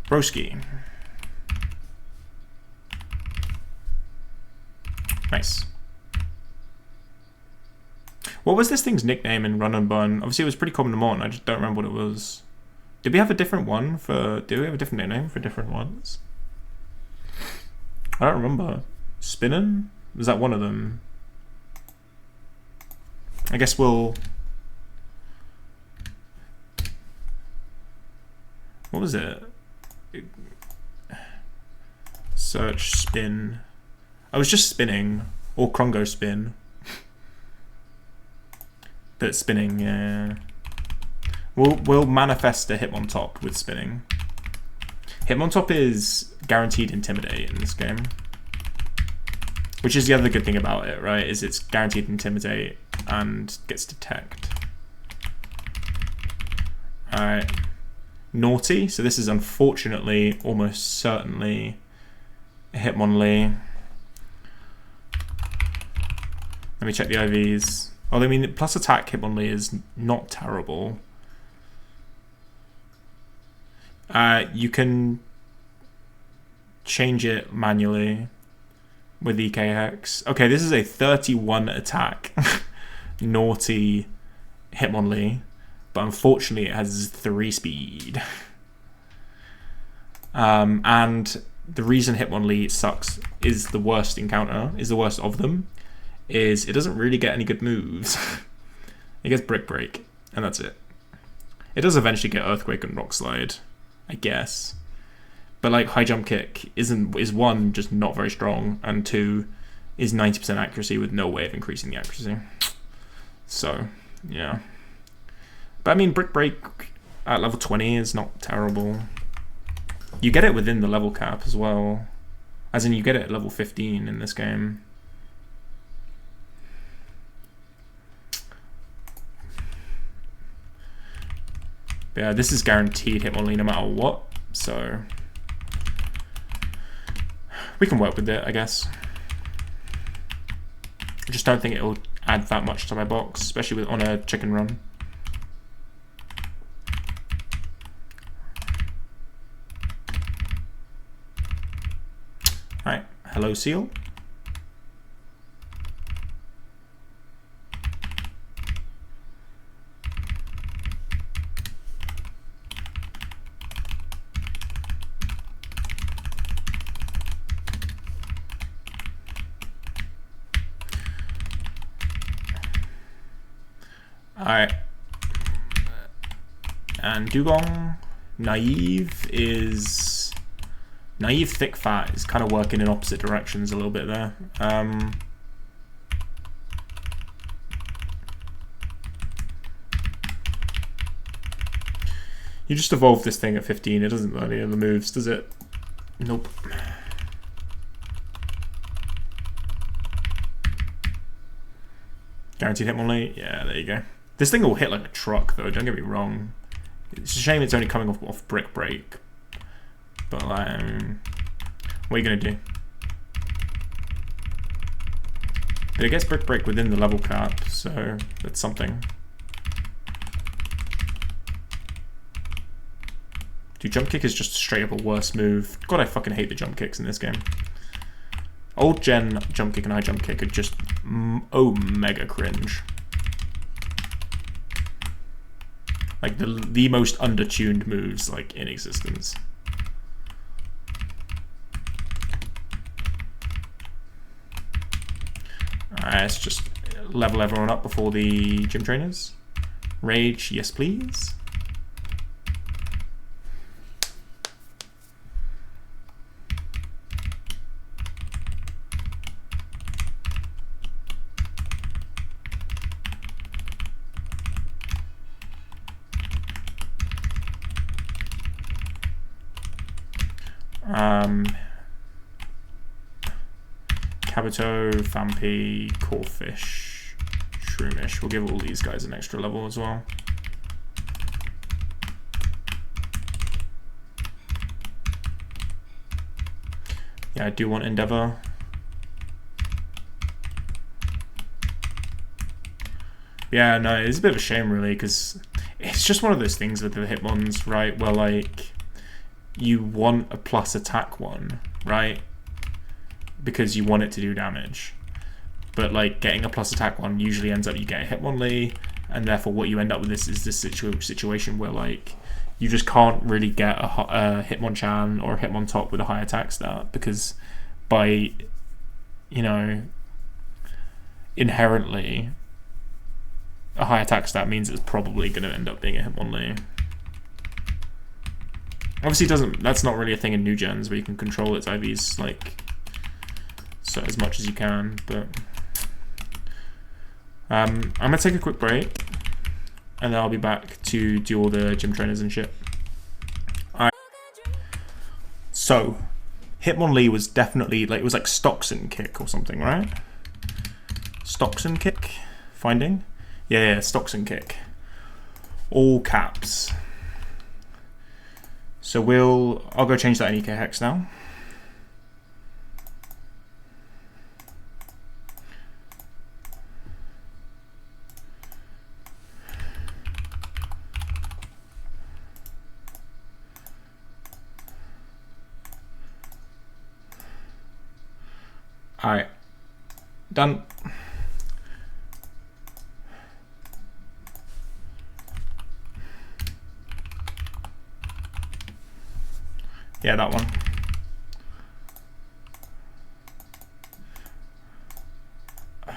Broski. Nice. What was this thing's nickname in Run and Bun? Obviously it was pretty common to Mon, I just don't remember what it was. Did we have a different one for... Did we have a different nickname for different ones? I don't remember. Spinnin'? Was that one of them? I guess we'll... What was it? Search spin. I was just spinning. Or Krongo spin. But spinning, yeah. We'll manifest a Hitmontop with spinning. Hitmontop is guaranteed Intimidate in this game. Which is the other good thing about it, right? Is it's guaranteed Intimidate and gets Detect. Alright. Naughty. So this is unfortunately, almost certainly, a Hitmonlee. Let me check the IVs. Oh, I mean, plus attack Hitmonlee is not terrible. You can change it manually with EK Hex. Okay, this is a 31 attack naughty Hitmonlee, but unfortunately it has 3 speed. And the reason Hitmonlee sucks is the worst encounter, is the worst of them, is it doesn't really get any good moves. It gets Brick Break, and that's it. It does eventually get Earthquake and Rock Slide, I guess. But like High Jump Kick is one, just not very strong, and 2 is 90% accuracy with no way of increasing the accuracy. So, yeah. But I mean, Brick Break at level 20 is not terrible. You get it within the level cap as well. As in, you get it at level 15 in this game. But yeah, this is guaranteed Hitmonlee no matter what, so we can work with it, I guess. I just don't think it'll add that much to my box, especially on a chicken run. Alright, hello seal. Alright. And Dugong. Naive thick fat is kind of working in opposite directions a little bit there. You just evolve this thing at 15, it doesn't learn any of the moves, does it? Nope. Guaranteed Hitmonlee? Yeah, there you go. This thing will hit like a truck though, don't get me wrong. It's a shame it's only coming off Brick Break. But like, what are you gonna do? But it gets Brick Break within the level cap, so that's something. Dude, Jump Kick is just straight up a worse move. God, I fucking hate the jump kicks in this game. Old gen Jump Kick and high Jump Kick are just mega cringe. Like the most undertuned moves like in existence. Alright, let's just level everyone up before the gym trainers. Rage, yes please. Kabuto, Fampi, Corfish, Shroomish. We'll give all these guys an extra level as well. Yeah, I do want Endeavor. Yeah, no, it's a bit of a shame really, because it's just one of those things with the Hitmons, right, where like you want a plus attack one, right? Because you want it to do damage. But like getting a plus attack one usually ends up you get a Hitmonlee, and therefore what you end up with is this situation where like you just can't really get a Hitmonchan or a Hitmontop with a high attack stat, because by, you know, inherently a high attack stat means it's probably going to end up being a Hitmonlee. Obviously that's not really a thing in new gens where you can control its IVs like so as much as you can, but I'm gonna take a quick break and then I'll be back to do all the gym trainers and shit. Alright. So Hitmonlee was definitely like, it was like Stockson Kick or something, right? Stockson Kick? Finding? Yeah, Stockson Kick. All caps. So I'll go change that in EK Hex now. Alright, done. Yeah, that one. Do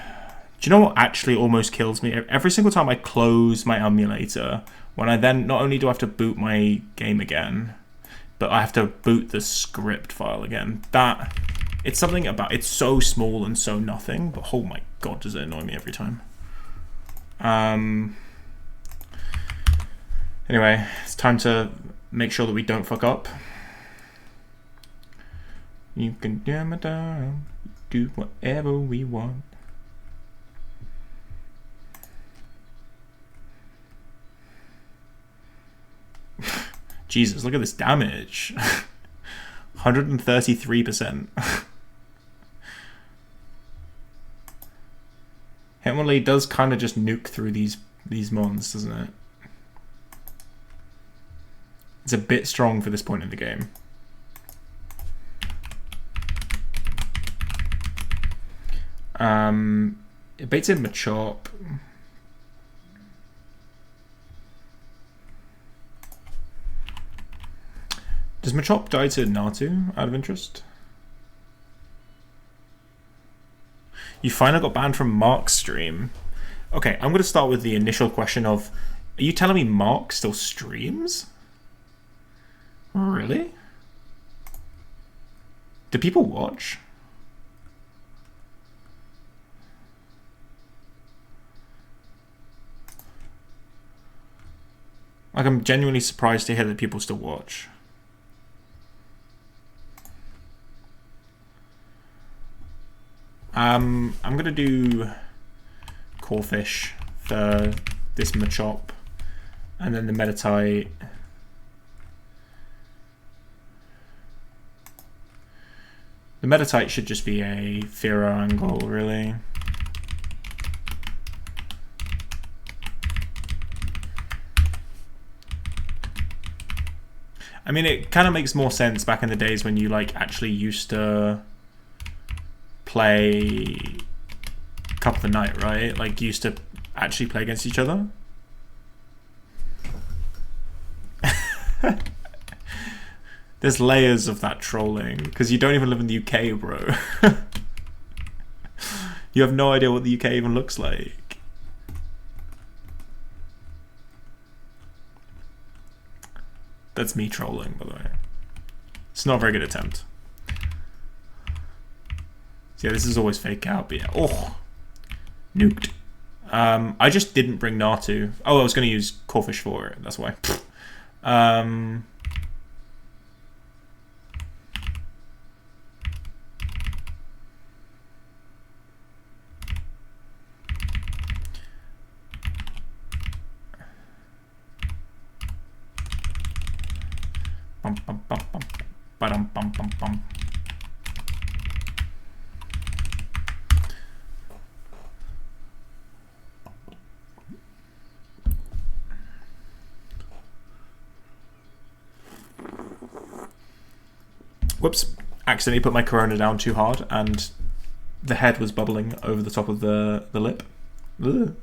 you know what actually almost kills me? Every single time I close my emulator, when I then, not only do I have to boot my game again, but I have to boot the script file again. It's something about, it's so small and so nothing, but oh my god, does it annoy me every time. Anyway, it's time to make sure that we don't fuck up. You can damn it down, do whatever we want. Jesus, look at this damage. 133%. Hitmonlee does kind of just nuke through these mons, doesn't it? It's a bit strong for this point in the game. It baits in Machop. Does Machop die to Natu, out of interest? You finally got banned from Mark's stream. Okay, I'm going to start with the initial question of, are you telling me Mark still streams? Really? Do people watch? Like, I'm genuinely surprised to hear that people still watch. I'm gonna do Corefish for this Machop, and then the Meditite. The Meditite should just be a Fearow angle, really. I mean, it kind of makes more sense back in the days when you like actually used to play Cup of the Night, right? Like, used to actually play against each other. There's layers of that trolling, because you don't even live in the UK, bro. You have no idea what the UK even looks like. That's me trolling, by the way. It's not a very good attempt. So yeah, this is always fake out, but yeah. Oh, nuked. I just didn't bring Natu. Oh, I was going to use Corefish for it. That's why. Bum bum bum bum bum bum bum bum. Whoops, accidentally put my Corona down too hard and the head was bubbling over the top of the lip. Ugh.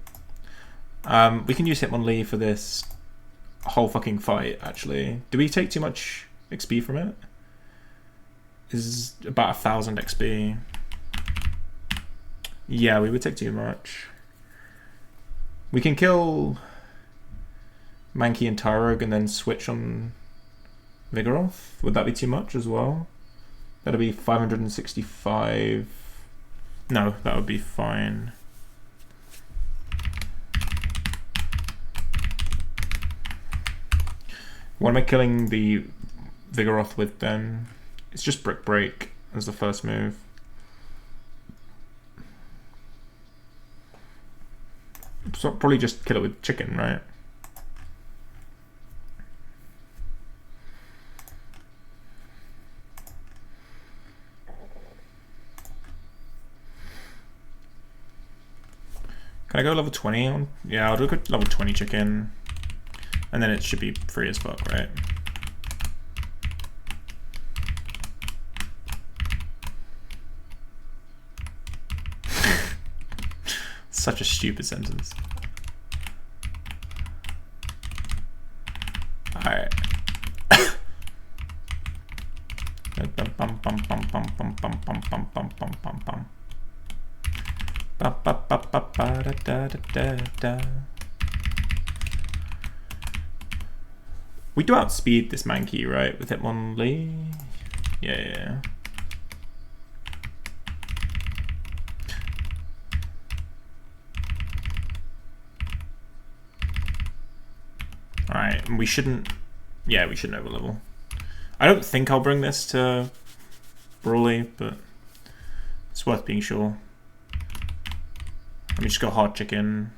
We can use Hitmonlee for this whole fucking fight, actually. Do we take too much XP from it? This is about 1,000 XP. Yeah, we would take too much. We can kill Mankey and Tyrog and then switch on Vigoroth. Would that be too much as well? That'd be 565. No, that would be fine. What am I killing the Vigoroth with then? It's just Brick Break as the first move. So probably just kill it with Chicken, right? Can I go level 20 on? Yeah, I'll do a level 20 Chicken. And then it should be free as fuck, right? Such a stupid sentence. Alright. We do outspeed this Mankey, right? With Hitmonlee? Yeah. Alright, we shouldn't... Yeah, we shouldn't overlevel. I don't think I'll bring this to Brawly, but it's worth being sure. Let me just go hard Chicken.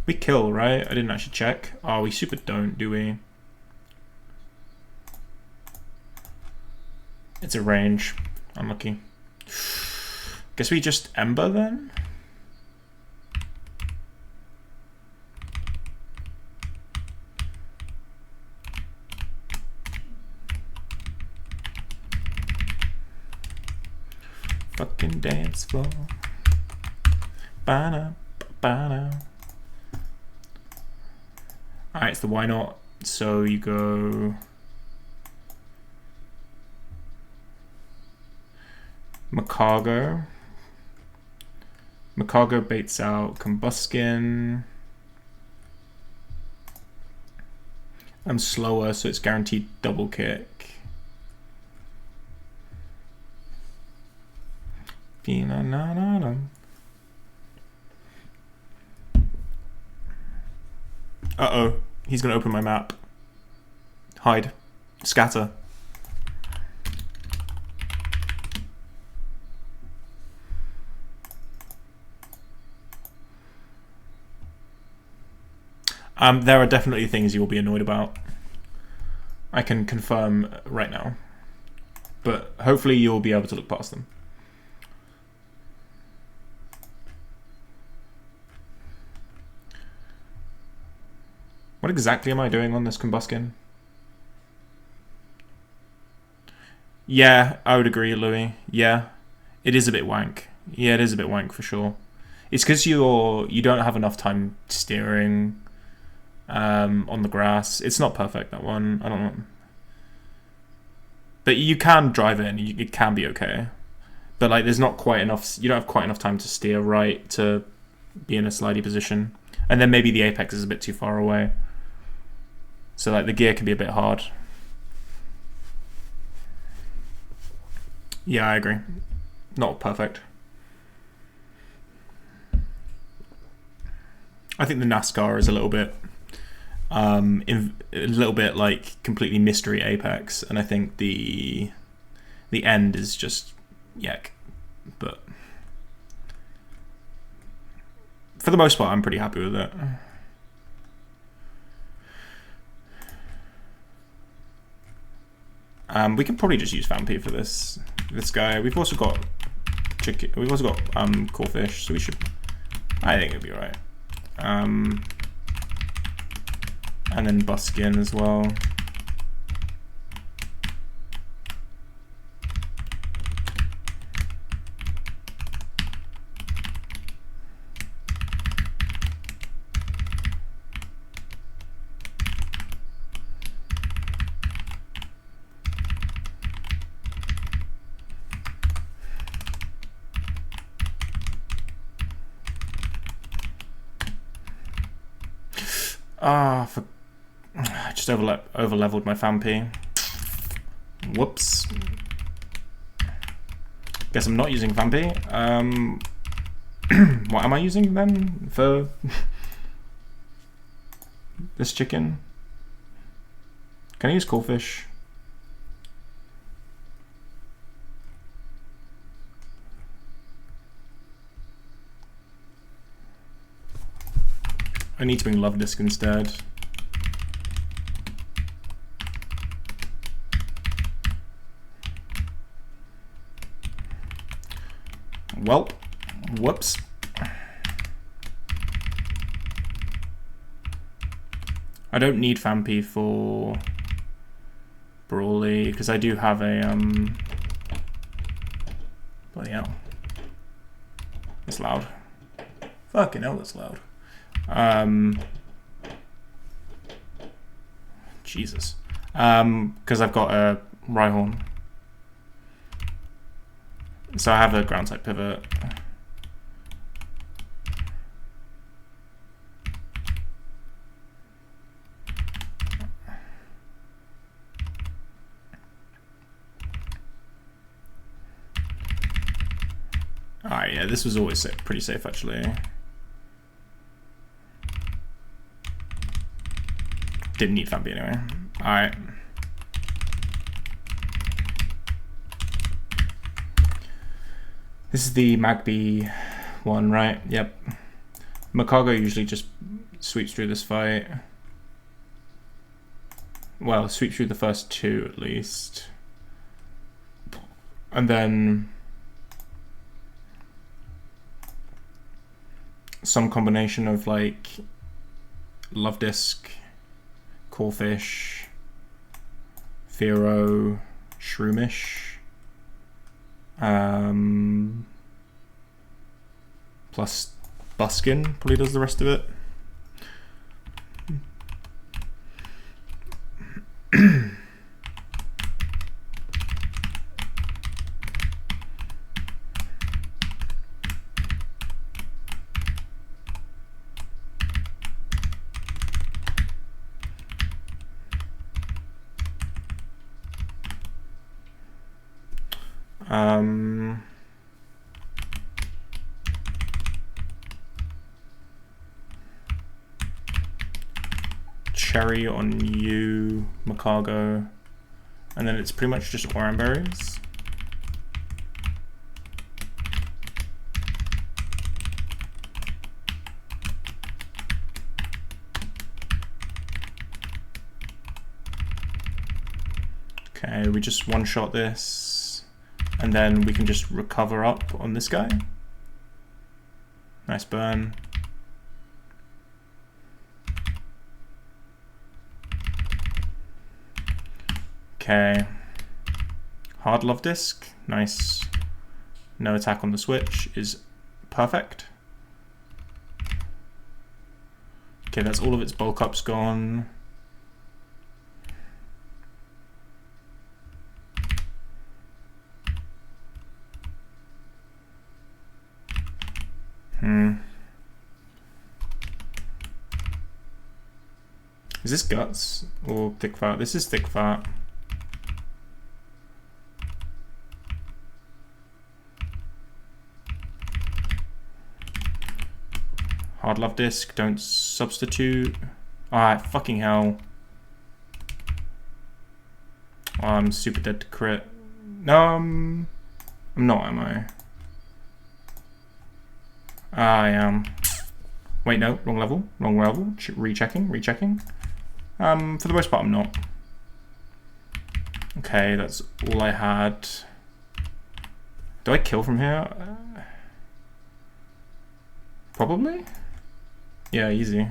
We kill, right? I didn't actually check. Oh, we super don't, do we? It's a range. Unlucky. Guess we just Ember then? Fucking dance floor. Ba-na, ba-na. Alright, it's the why not. So you go Macargo. Macargo baits out Combuskin. I'm slower, so it's guaranteed double kick. Uh-oh, he's gonna open my map. Hide. Scatter. There are definitely things you will be annoyed about. I can confirm right now. But hopefully you'll be able to look past them. What exactly am I doing on this Combuskin? Yeah, I would agree, Louis. Yeah, it is a bit wank. Yeah, it is a bit wank for sure. It's because you don't have enough time steering on the grass. It's not perfect, that one. I don't know. But you can drive it and it can be okay. But like, there's not quite enough. You don't have quite enough time to steer right to be in a slidey position. And then maybe the apex is a bit too far away. So like the gear can be a bit hard. Yeah, I agree. Not perfect. I think the NASCAR is a little bit like completely mystery apex, and I think the end is just yuck. But for the most part, I'm pretty happy with it. We can probably just use Vampy for this guy. We've also got chicken. We've also got Crawfish, so we should. I think it'll be alright. And then Buskin as well. I just over leveled my Vampy. Whoops. Guess I'm not using Vampy. What am I using then for this chicken? Can I use Crawfish? I need to bring Love Disc instead. Well, whoops. I don't need Vampy for Brawly because I do have a bloody hell. It's loud. Fucking hell, that's loud. Jesus. Because I've got a Rhyhorn. So I have a ground type pivot. Alright, yeah, this was always pretty safe actually. Didn't need Vampy anyway. Alright. This is the Magby one, right? Yep. Macargo usually just sweeps through this fight. Well, sweeps through the first two at least. And then some combination of like Love Disc, Corefish, Fearow, Shroomish, plus Buskin probably does the rest of it. Cherry on you, Macago, and then it's pretty much just Oranberries. Okay, we just one-shot this, and then we can just recover up on this guy. Nice burn. Okay, hard Love Disc, nice. No attack on the switch is perfect. Okay, that's all of its bulk ups gone. Is this Guts or Thick Fat? This is Thick Fat. Hard Love Disc, don't substitute. Alright, fucking hell. Oh, I'm super dead to crit. No, I'm not, am I? I am. Wait, no, wrong level, rechecking. For the most part, I'm not. Okay, that's all I had. Do I kill from here? Probably? Yeah, easy.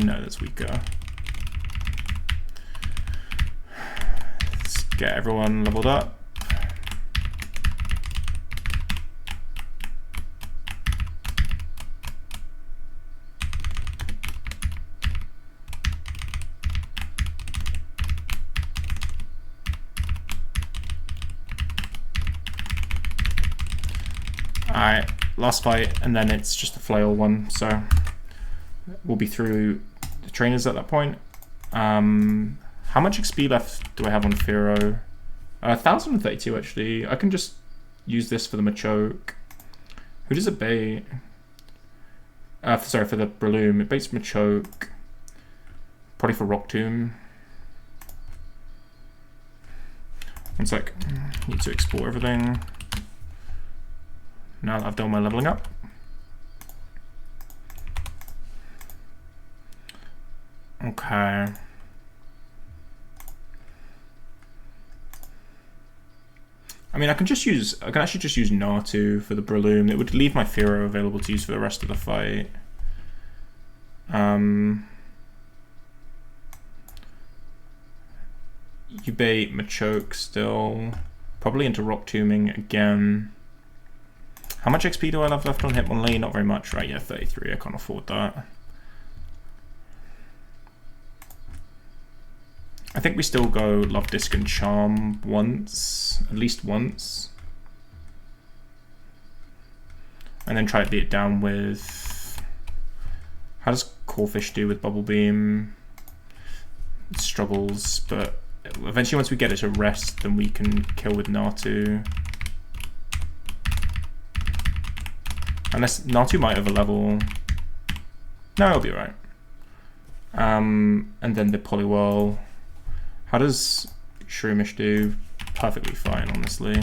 No, that's weaker. Let's get everyone leveled up. Alright, last fight, and then it's just a flail one, so we'll be through the trainers at that point. How much XP left do I have on Fearow? 1032 actually. I can just use this for the Machoke. Who does it bait? Sorry, for the Breloom. It baits Machoke. Probably for Rock Tomb. One sec. Need to export everything. Now that I've done my leveling up. Okay. I mean, I can actually just use Natu for the Breloom. It would leave my Fearow available to use for the rest of the fight. You bait Machoke still. Probably into Rock Tombing again. How much XP do I have left on Hitmonlee? Not very much, right? Yeah, 33. I can't afford that. I think we still go Love Disc and Charm once, at least once. And then try to beat it down with... How does Corefish do with Bubble Beam? It struggles, but eventually once we get it to rest, then we can kill with Natu. Unless Natu might overlevel. No, it'll be alright. And then the Poliwhirl. How does Shroomish do? Perfectly fine, honestly.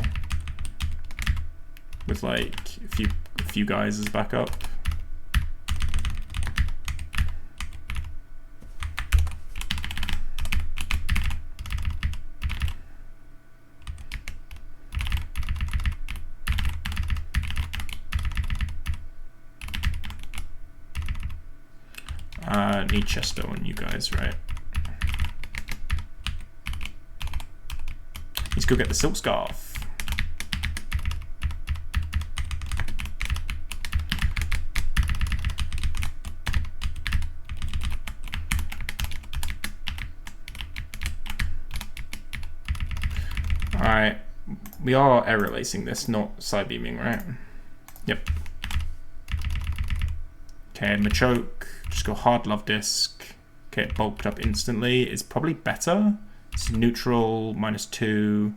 With like a few guys as backup. Need Chesto on you guys, right? Let's go get the Silk Scarf. Alright, we are air releasing this, not side beaming, right? Yep. Okay, Machoke, just go hard love disc. Okay, it bulked up instantly. It's probably better. It's neutral, -2,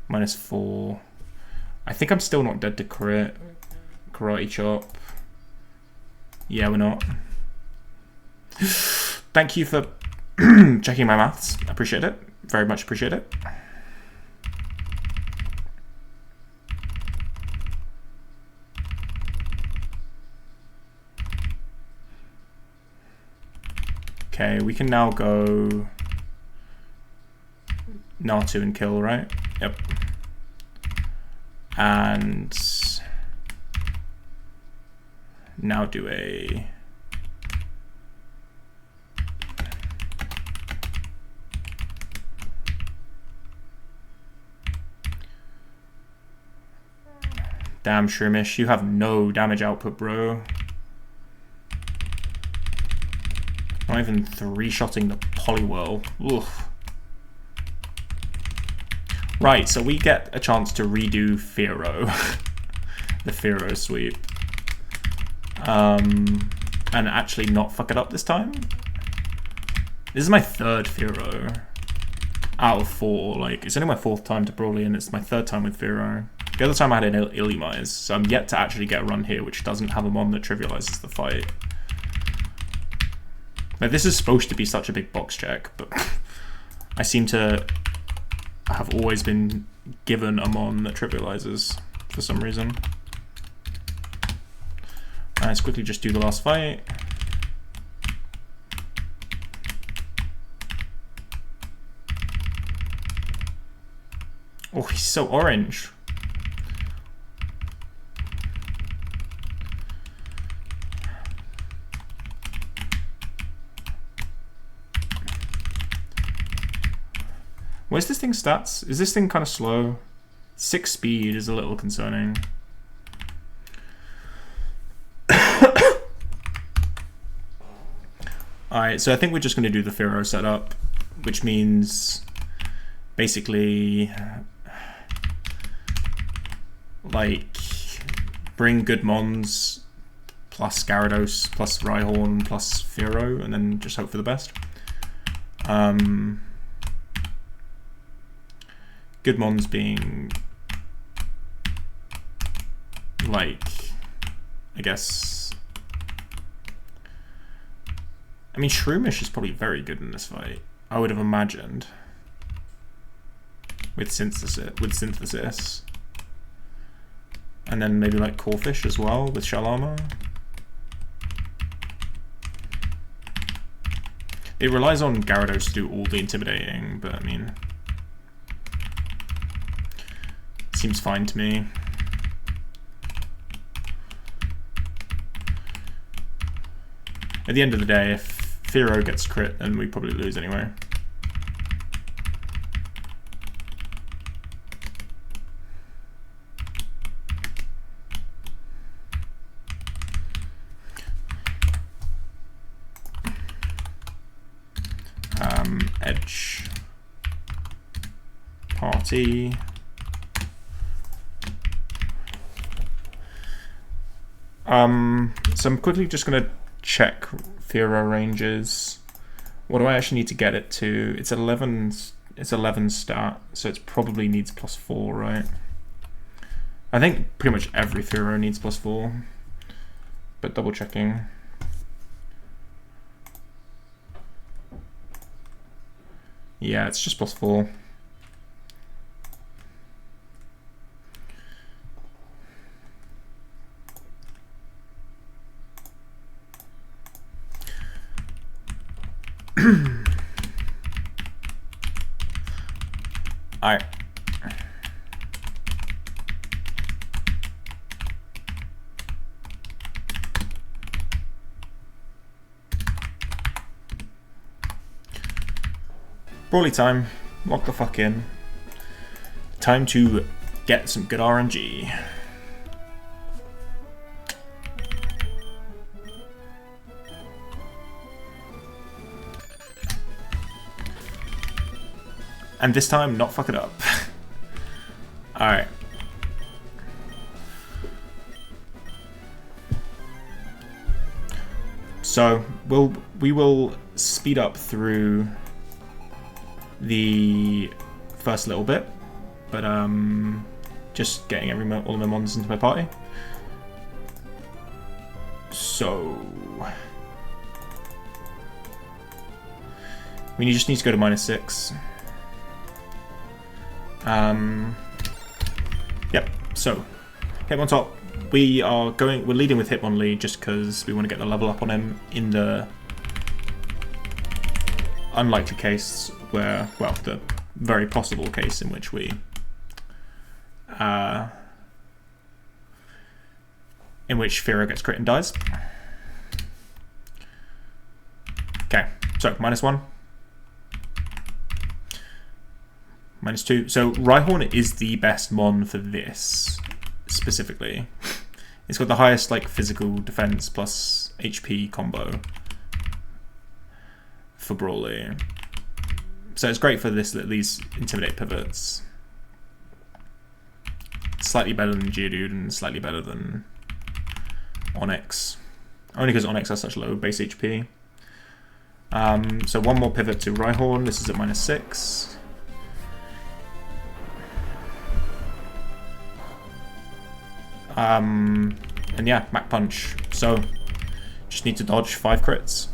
-4. I think I'm still not dead to crit. Karate chop. Yeah, we're not. Thank you for checking my maths. I appreciate it. Very much appreciate it. Okay, we can now go Natu and kill, right? Yep. And now do a damn Shroomish, you have no damage output, bro. Not even three-shotting the Poliwhirl. Oof. Right, so we get a chance to redo Fearow. The Fearow sweep. And actually not fuck it up this time. This is my third Fearow out of 4. Like, it's only my 4th time to Brawly, and it's my 3rd time with Fearow. The other time I had an Illumise, so I'm yet to actually get a run here which doesn't have a mon that trivializes the fight. Like, this is supposed to be such a big box check, but I seem to have always been given a mon that trivializes for some reason. Let's quickly just do the last fight. Oh, he's so orange. Where's this thing's stats? Is this thing kind of slow? 6 speed is a little concerning. Alright, so I think we're just going to do the Fearow setup, which means basically like bring good mons plus Gyarados plus Rhyhorn plus Fearow and then just hope for the best. Good mons being like, I guess, I mean Shroomish is probably very good in this fight, I would have imagined, with synthesis. And then maybe like Corphish as well with Shell Armor. It relies on Gyarados to do all the intimidating, but I mean, seems fine to me. At the end of the day, if Fearow gets crit, then we probably lose anyway. Edge party. So I'm quickly just gonna check Fearow ranges. What do I actually need to get it to? It's 11 stat, so it probably needs +4, right? I think pretty much every Fearow needs +4, but double checking. Yeah, it's just +4. Alright. Brawly time. Lock the fuck in. Time to get some good RNG. And this time, not fuck it up. Alright. So, we will speed up through the first little bit, but just getting all of my mons into my party. So we just need to go to -6. Yep. So Hitmon top. We're leading with Hitmonlee just because we want to get the level up on him in the unlikely case where, well, the very possible case in which we in which Firo gets crit and dies. Okay, so -1, -2. So Rhyhorn is the best mon for this specifically. It's got the highest like physical defense plus HP combo for Brawly. So it's great for these Intimidate pivots. Slightly better than Geodude and slightly better than Onyx. Only because Onyx has such low base HP. So one more pivot to Rhyhorn. This is at -6. And yeah, Mach Punch. So just need to dodge 5 crits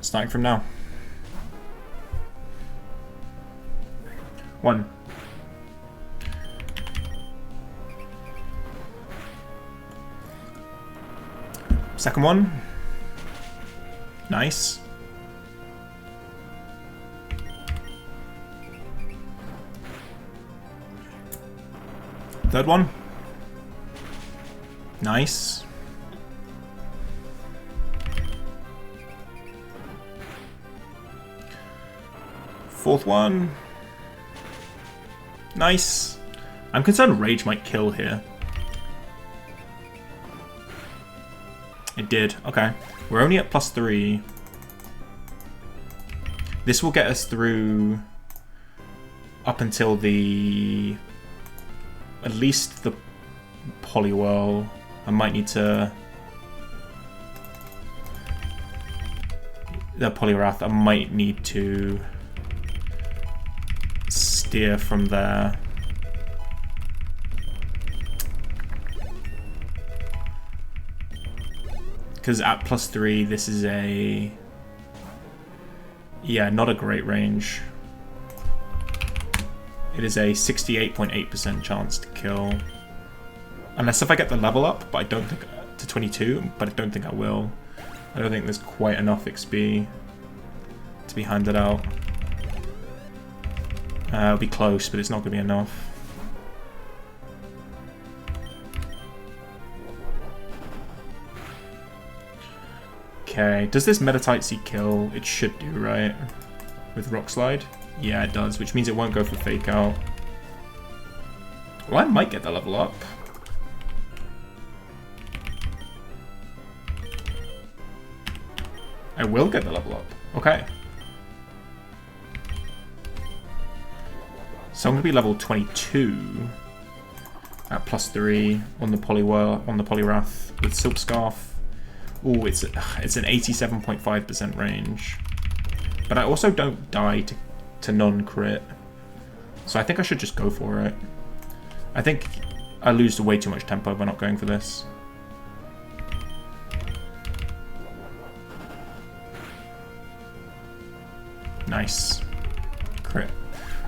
starting from now. 1. Second one. Nice. Third one. Nice. Fourth one. Nice. I'm concerned Rage might kill here. It did. Okay. We're only at +3. This will get us through up until at least the Poliwhirl. I might need to... The Poliwrath, I might need to steer from there. Because at +3, this is a... Yeah, not a great range. It is a 68.8% chance to kill. Unless if I get the level up, but I don't think to 22, but I don't think I will. I don't think there's quite enough XP to be handed out. It'll be close, but it's not going to be enough. Okay, does this Meditite kill? It should do, right? With Rock Slide? Yeah, it does, which means it won't go for Fake Out. Well, I might get the level up. I will get the level up. Okay. So I'm going to be level 22 at +3 on the Poliwrath with Silk Scarf. Ooh, it's an 87.5% range. But I also don't die to non-crit. So I think I should just go for it. I think I lose way too much tempo by not going for this. Nice. Crit.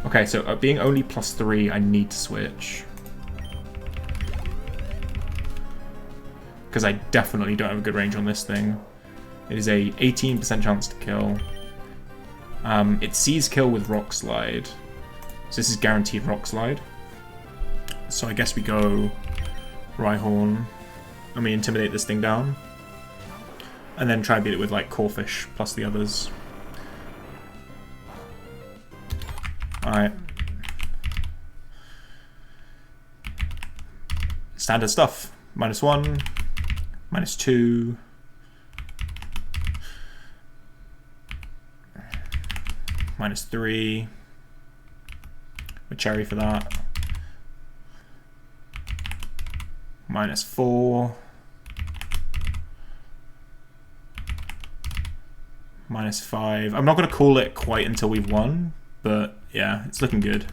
Okay, so being only +3, I need to switch. Because I definitely don't have a good range on this thing. It is a 18% chance to kill. It sees kill with Rock Slide. So this is guaranteed Rock Slide. So I guess we go Rhyhorn and we intimidate this thing down. And then try and beat it with like Corphish plus the others. Alright. Standard stuff. -1, -2. -3. A cherry for that. -4. -5. I'm not going to call it quite until we've won, but yeah, it's looking good.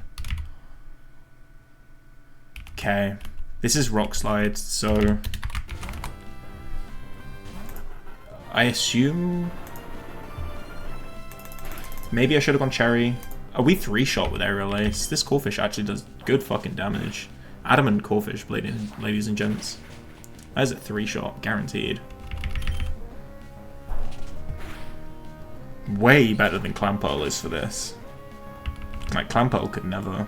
Okay, this is Rock Slide, so I assume maybe I should have gone cherry. Oh, we 3-shot with Aerial Ace. This Corphish actually does good fucking damage. Adamant Corphish, ladies and gents. That is a 3-shot, guaranteed. Way better than Clamperl is for this. Like, Clamperl could never.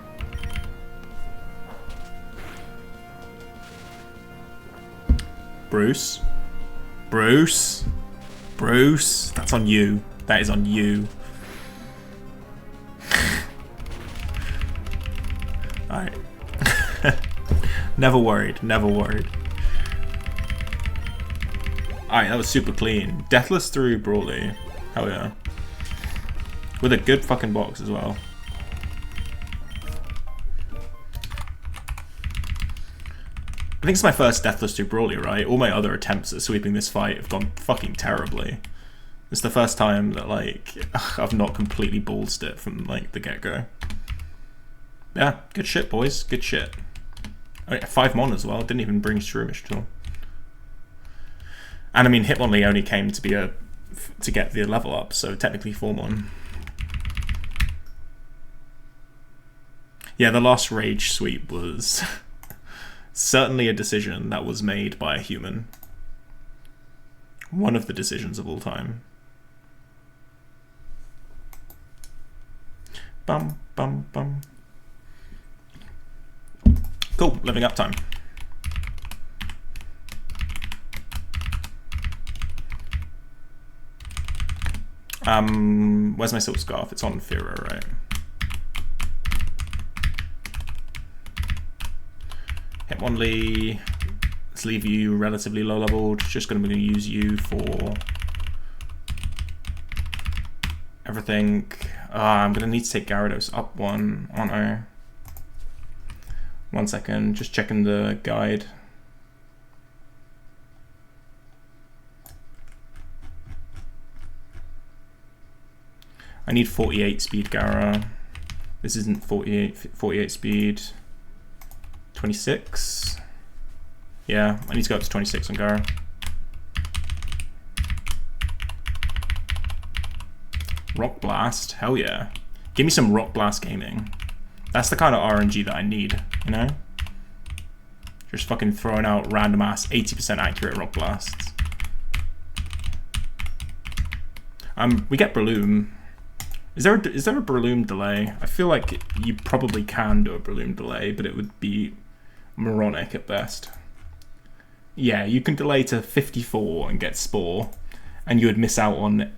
Bruce? Bruce? Bruce? That's on you. That is on you. Alright. Never worried, never worried. Alright, that was super clean. Deathless through Brawly. Hell yeah. With a good fucking box as well. I think it's my first Deathless through Brawly, right? All my other attempts at sweeping this fight have gone fucking terribly. It's the first time that, like, I've not completely ballsed it from, like, the get-go. Yeah, good shit, boys. Good shit. Oh, yeah, 5 mon as well. Didn't even bring Shroomish at all. And I mean, Hitmonlee only came to be to get the level up, so technically 4 mon. Yeah, the last Rage sweep was certainly a decision that was made by a human. One of the decisions of all time. Bum, bum, bum. Cool, living up time. Where's my Silk Scarf? It's on Firo, right? Hitmonlee. Let's leave you relatively low leveled. Just gonna use you for everything. I'm gonna need to take Gyarados up 1, aren't I? 1 second, just checking the guide. I need 48 speed Gyara. This isn't 48 speed. 26. Yeah, I need to go up to 26 on Gyara. Rock Blast, hell yeah. Give me some Rock Blast gaming. That's the kind of RNG that I need, you know? Just fucking throwing out random ass 80% accurate Rock Blasts. We get Breloom. Is there a Breloom delay? I feel like you probably can do a Breloom delay, but it would be moronic at best. Yeah, you can delay to 54 and get Spore, and you would miss out on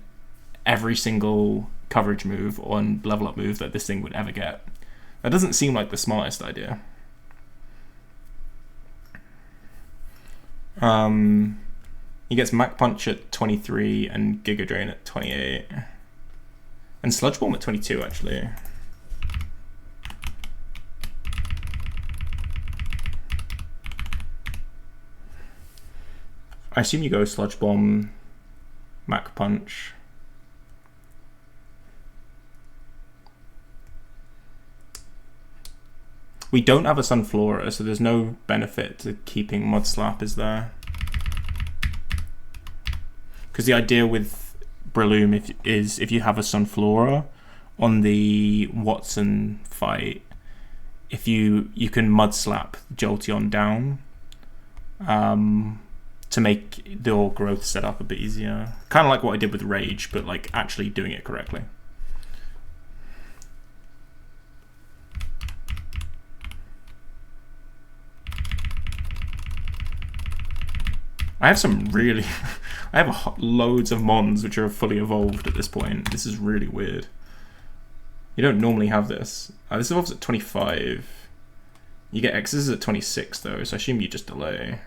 every single coverage move or level up move that this thing would ever get. That doesn't seem like the smartest idea. He gets Mach Punch at 23 and Giga Drain at 28. And Sludge Bomb at 22, actually. I assume you go Sludge Bomb, Mach Punch. We don't have a Sunflora, so there's no benefit to keeping Mud Slap, is there? Because the idea with Breloom is if you have a Sunflora, on the Watson fight, if you can mud slap Jolteon down to make your growth setup a bit easier. Kind of like what I did with Rage, but like actually doing it correctly. I have some really... I have loads of Mons which are fully evolved at this point. This is really weird. You don't normally have this. This evolves at 25. You get X's at 26 though, so I assume you just delay.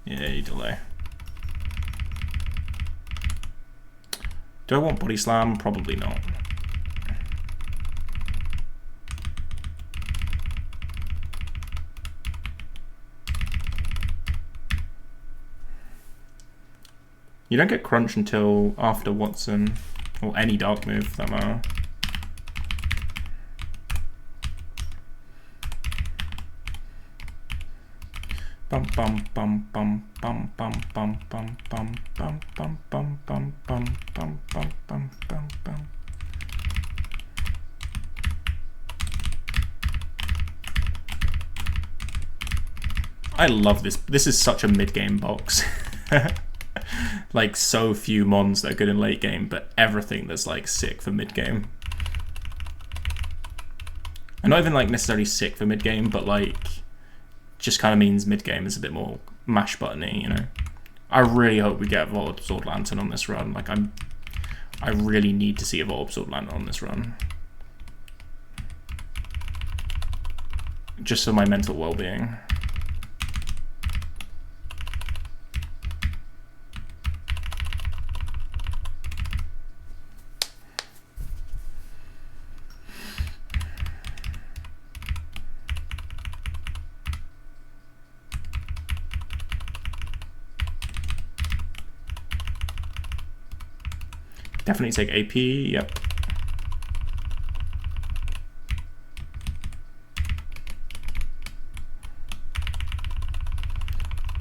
Yeah, you delay. Do I want Body Slam? Probably not. You don't get Crunch until after Watson, or any Dark move for that matter. Bum bum bum bum bum bum bum bum bum bum bum bum bum bum bum bum bum bum bum. I love this. This is such a mid-game box. Like so few Mons that are good in late game, but everything that's like sick for mid game. And not even like necessarily sick for mid game, but like just kind of means mid game is a bit more mash buttony, you know. I really hope we get Volabsorbed Lantern on this run. Like I really need to see a Volabsorbed Lantern on this run, just for my mental well-being. Definitely take AP, yep.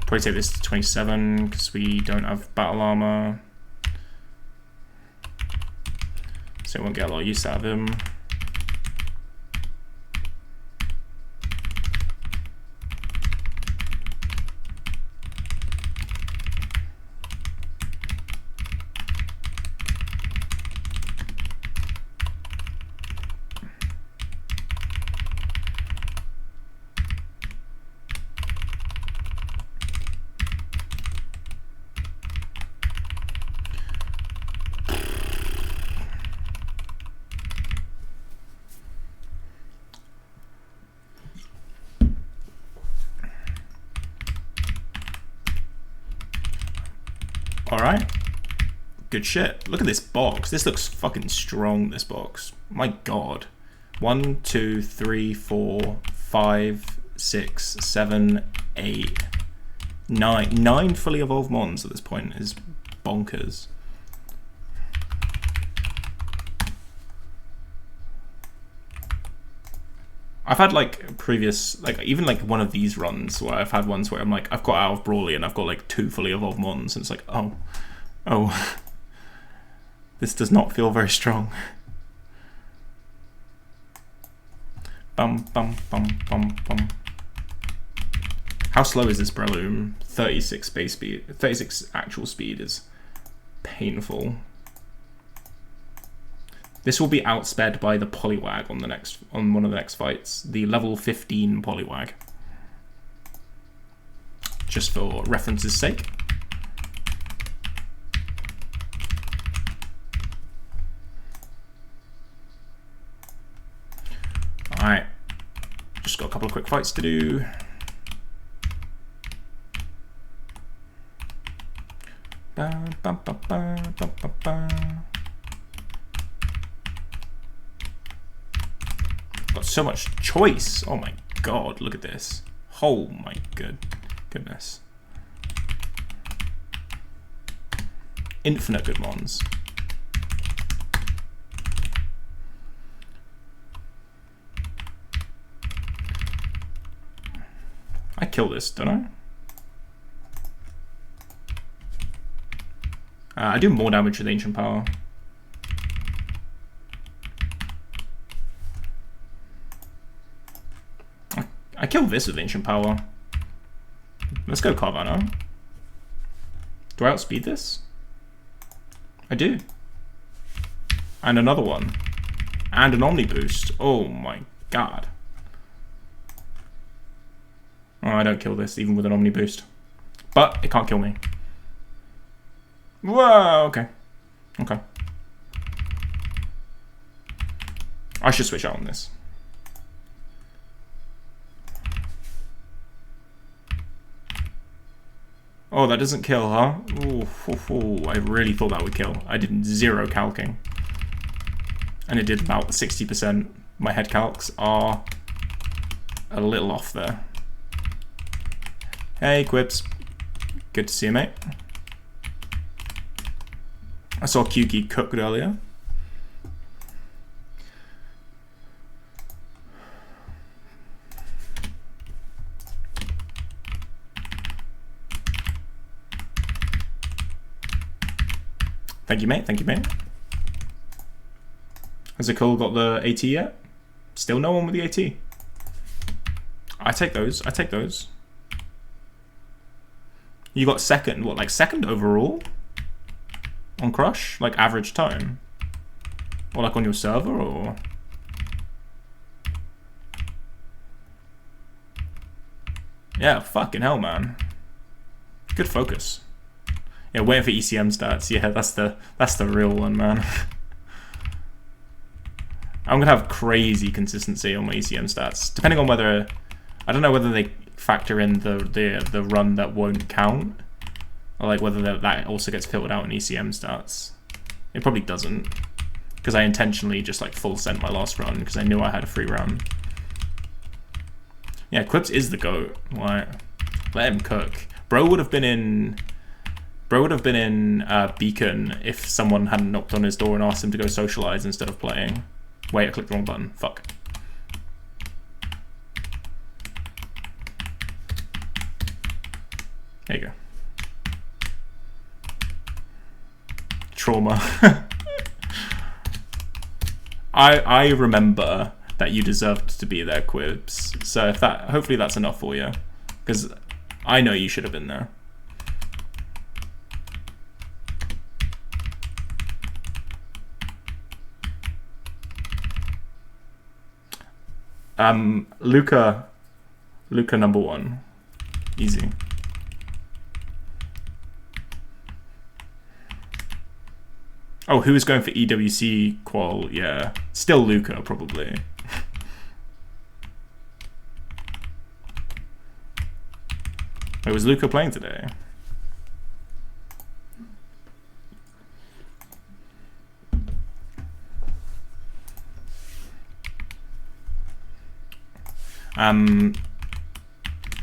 Probably take this to 27 because we don't have battle armor. So we won't get a lot of use out of him. Alright. Good shit. Look at this box. This looks fucking strong, this box. My god. 1, 2, 3, 4, 5, 6, 7, 8, 9. 9 fully evolved Mons at this point is bonkers. I've had like previous, like even like one of these runs where I've had ones where I'm like, I've got out of Brawly and I've got like 2 fully evolved Mons, and it's like, oh, this does not feel very strong. Bum bum bum bum bum. How slow is this Breloom? 36 base speed, 36 actual speed is painful. This will be outsped by the Poliwag on one of the next fights, the level 15 Poliwag. Just for reference's sake. Alright, just got a couple of quick fights to do. Ba, ba, ba, ba, ba, ba, ba. Got so much choice. Oh my god, look at this. Oh my goodness. Infinite good Mons. I kill this, don't I? I do more damage with Ancient Power. I kill this with Ancient Power. Let's go Carvana. Do I outspeed this? I do. And another one. And an Omni Boost. Oh my god. Oh, I don't kill this even with an Omni Boost. But it can't kill me. Whoa, okay. Okay. I should switch out on this. Oh, that doesn't kill, huh? Ooh, I really thought that would kill. I did 0 calcing. And it did about 60%. My head calcs are a little off there. Hey, Quips. Good to see you, mate. I saw Kyuki cooked earlier. Thank you, mate. Thank you, mate. Has Nicole got the AT yet? Still no one with the AT. I take those. I take those. You got second. What, like second overall? On Crush? Like average time? Or like on your server, or? Yeah, fucking hell, man. Good focus. Yeah, waiting for ECM stats. Yeah, that's the real one, man. I'm gonna have crazy consistency on my ECM stats, depending on whether I don't know whether they factor in the run that won't count, or like whether that also gets filtered out in ECM stats. It probably doesn't, because I intentionally just like full sent my last run because I knew I had a free run. Yeah, Quips is the GOAT. Like, let him cook. Bro would have been in Beacon if someone hadn't knocked on his door and asked him to go socialize instead of playing. Wait, I clicked the wrong button. Fuck. There you go. Trauma. I remember that you deserved to be there, Quibs. So if that, hopefully that's enough for you, because I know you should have been there. Luca number 1. Easy. Oh, who is going for EWC qual? Yeah, still Luca, probably. Wait, was Luca playing today?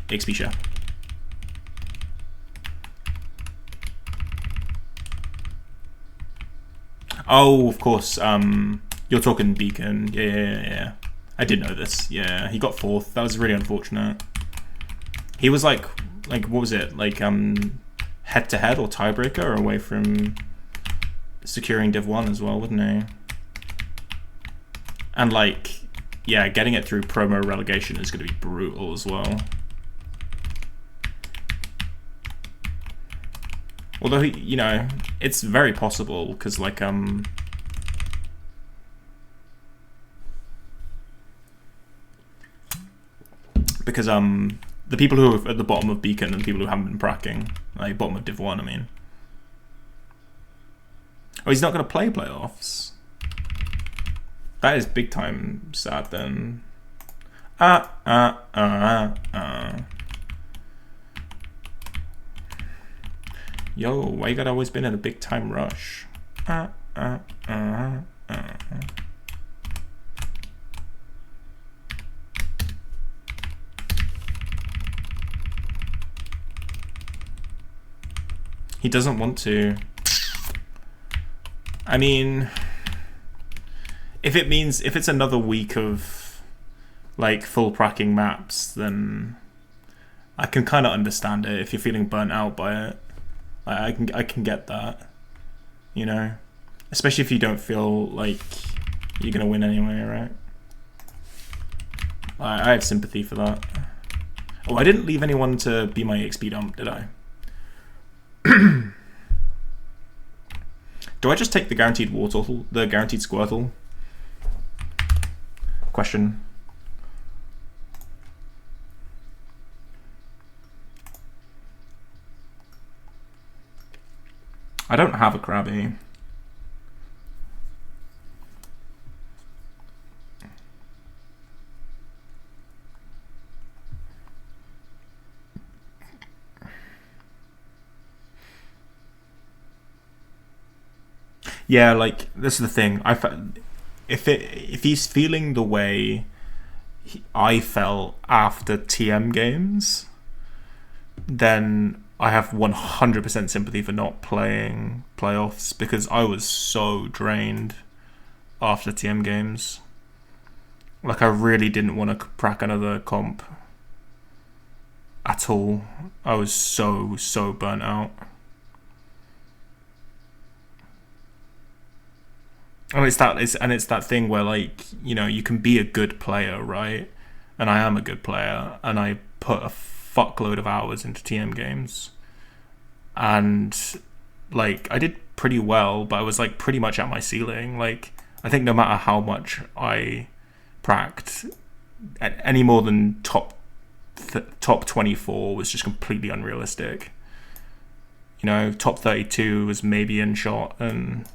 XP share. Oh, of course. You're talking Beacon. Yeah. I did know this. Yeah, he got 4th. That was really unfortunate. He was like what was it? Like head to head or tiebreaker away from securing Div 1 as well, wouldn't he? And like, yeah, getting it through promo relegation is going to be brutal as well. Although, you know, it's very possible because, like, the people who are at the bottom of Beacon and the people who haven't been pracking, like bottom of Div 1, I mean. Oh, he's not going to play playoffs. That is big time sad then. Yo, why you gotta always been in a big time rush? He doesn't want to. I mean, if it's another week of like full pracking maps, then I can kind of understand it if you're feeling burnt out by it. I can get that, you know, especially if you don't feel like you're gonna win anyway, right? I have sympathy for that. Oh, I didn't leave anyone to be my XP dump, did I? Do I just take the guaranteed Wartortle, the guaranteed Squirtle? Question. I don't have a Krabby. Yeah, like, this is the thing. If he's feeling the way I felt after TM games, then I have 100% sympathy for not playing playoffs, because I was so drained after TM games. Like, I really didn't want to crack another comp at all. I was so burnt out. And it's that thing where, like, you know, you can be a good player, right? And I am a good player, and I put a fuckload of hours into TM games, and like I did pretty well, but I was like pretty much at my ceiling. Like, I think no matter how much I pracked, any more than top 24 was just completely unrealistic. You know, top 32 was maybe in shot, and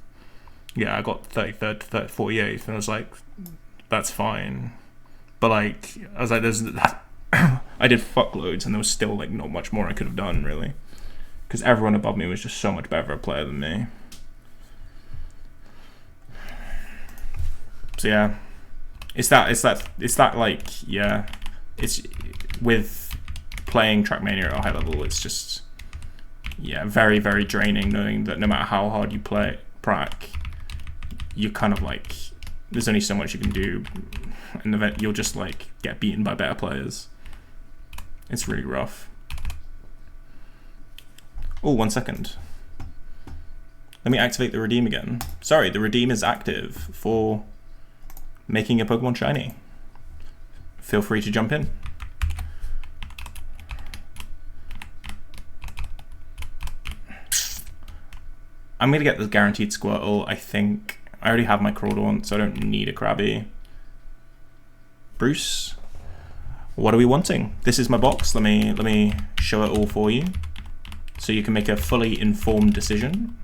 yeah, I got 33rd, 48th, and I was like, that's fine. But like, I was like, I did fuckloads, and there was still like not much more I could have done, really, because everyone above me was just so much better a player than me. So yeah, it's that like, yeah, it's with playing Trackmania at a high level, it's just, yeah, very, very draining knowing that no matter how hard you play prac, you kind of like, there's only so much you can do, and then you'll just like get beaten by better players. It's really rough. Oh, 1 second. Let me activate the redeem again. Sorry, the redeem is active for making a Pokemon shiny. Feel free to jump in. I'm gonna get the guaranteed Squirtle, I think. I already have my Crawdaunt, so I don't need a Krabby. Bruce, what are we wanting? This is my box. Let me show it all for you, so you can make a fully informed decision.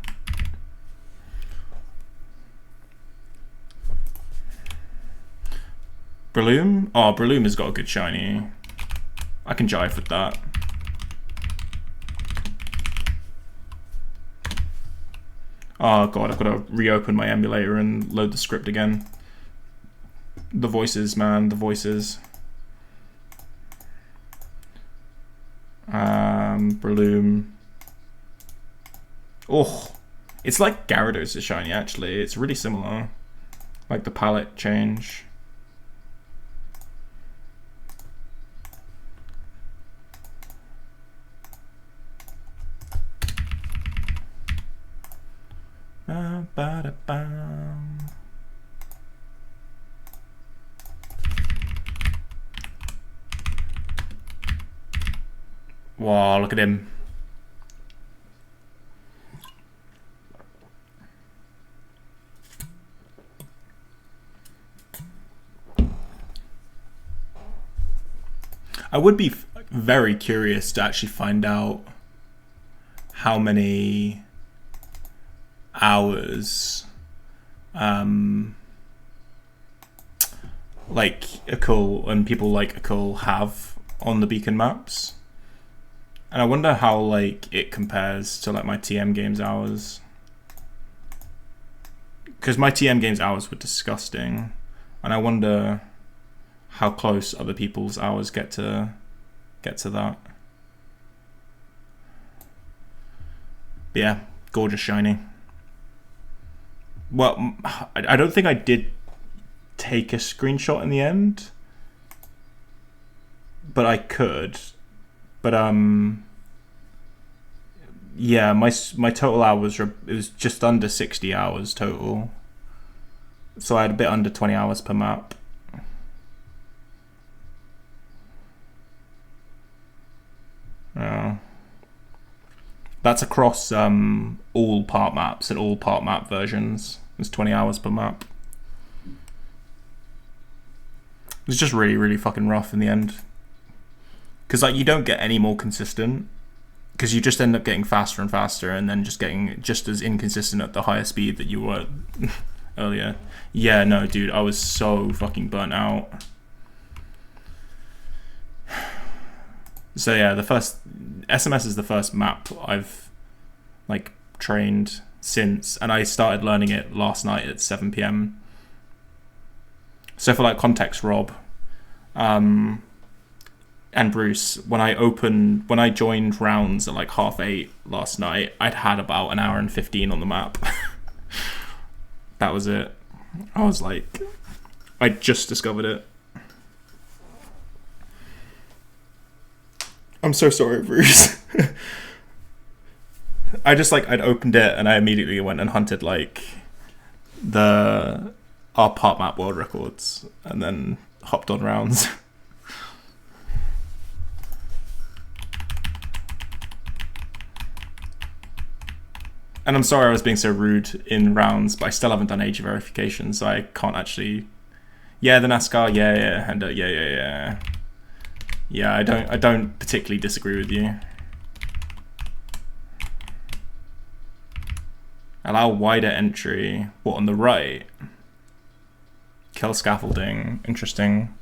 Breloom? Oh, Breloom has got a good shiny. I can jive with that. Oh god, I've got to reopen my emulator and load the script again. The voices, man, the voices. Breloom. Oh, it's like Gyarados' shiny, actually. It's really similar. Like the palette change. Wow, look at him. I would be very curious to actually find out how many hours like Akul and people like Akul have on the beacon maps, and I wonder how like it compares to like my TM games hours, because my TM games hours were disgusting, and I wonder how close other people's hours get to that. But yeah, gorgeous shiny. Well, I don't think I did take a screenshot in the end, but I could. But yeah, my total hours it was just under 60 hours total, so I had a bit under 20 hours per map. That's across all part maps and all part map versions. It's 20 hours per map. It's just really, really fucking rough in the end. Because like you don't get any more consistent. Because you just end up getting faster and faster, and then just getting just as inconsistent at the higher speed that you were earlier. Yeah, no, dude, I was so fucking burnt out. So yeah, the first SMS is the first map I've like trained since, and I started learning it last night at 7 PM. So for like context, Rob, and Bruce, when I joined rounds at like 8:30 last night, I'd had about an hour and 15 on the map. That was it. I was like, I just discovered it. I'm so sorry, Bruce. I'd opened it and I immediately went and hunted like our part map world records and then hopped on rounds. And I'm sorry I was being so rude in rounds, but I still haven't done age verification, so I can't actually. Yeah, the NASCAR. Yeah, and yeah. Yeah, I don't particularly disagree with you. Allow wider entry. What, on the right? Kill scaffolding. Interesting.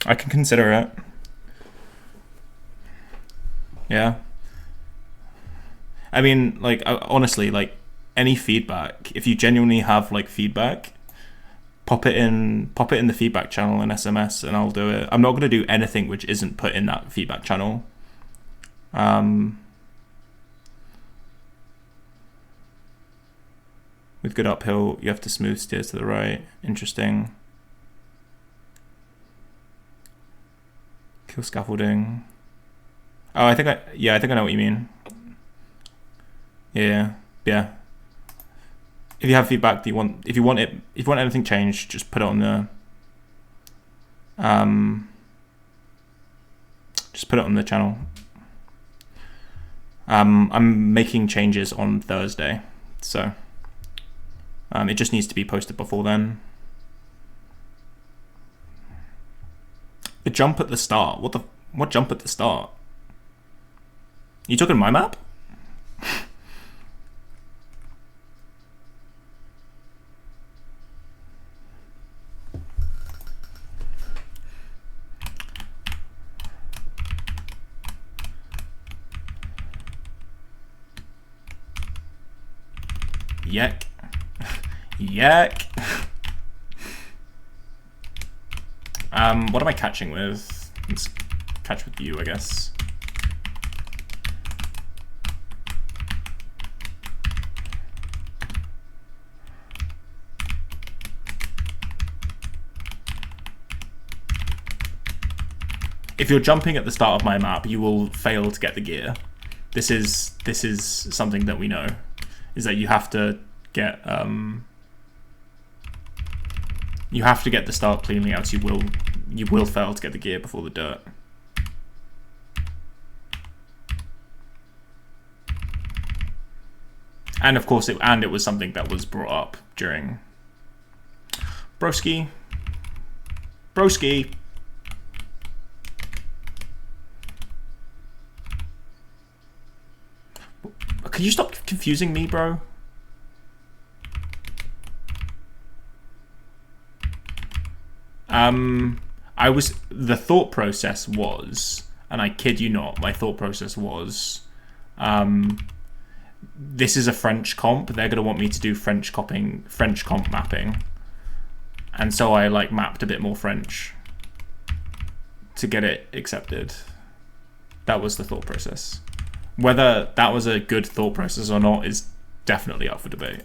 I can consider it. Yeah. I mean, like, honestly, like, any feedback, if you genuinely have, like, feedback, pop it in the feedback channel in SMS and I'll do it. I'm not going to do anything which isn't put in that feedback channel. With good uphill, you have to smooth steer to the right. Interesting. Kill scaffolding. Oh, I think I know what you mean. Yeah. If you have feedback that if you want anything changed, just put it on the channel. I'm making changes on Thursday, so it just needs to be posted before then. The jump at the start. What jump at the start? You talking my map? Yak. What am I catching with? Let's catch with you, I guess. If you're jumping at the start of my map, you will fail to get the gear. This is something that we know. Is that you have to get the start cleanly, else you will fail to get the gear before the dirt. And of course, it was something that was brought up during Broski. Can you stop confusing me, bro? The thought process was, and I kid you not, my thought process was, this is a French comp. They're gonna want me to do French comp mapping, and so I like mapped a bit more French to get it accepted. That was the thought process. Whether that was a good thought process or not is definitely up for debate.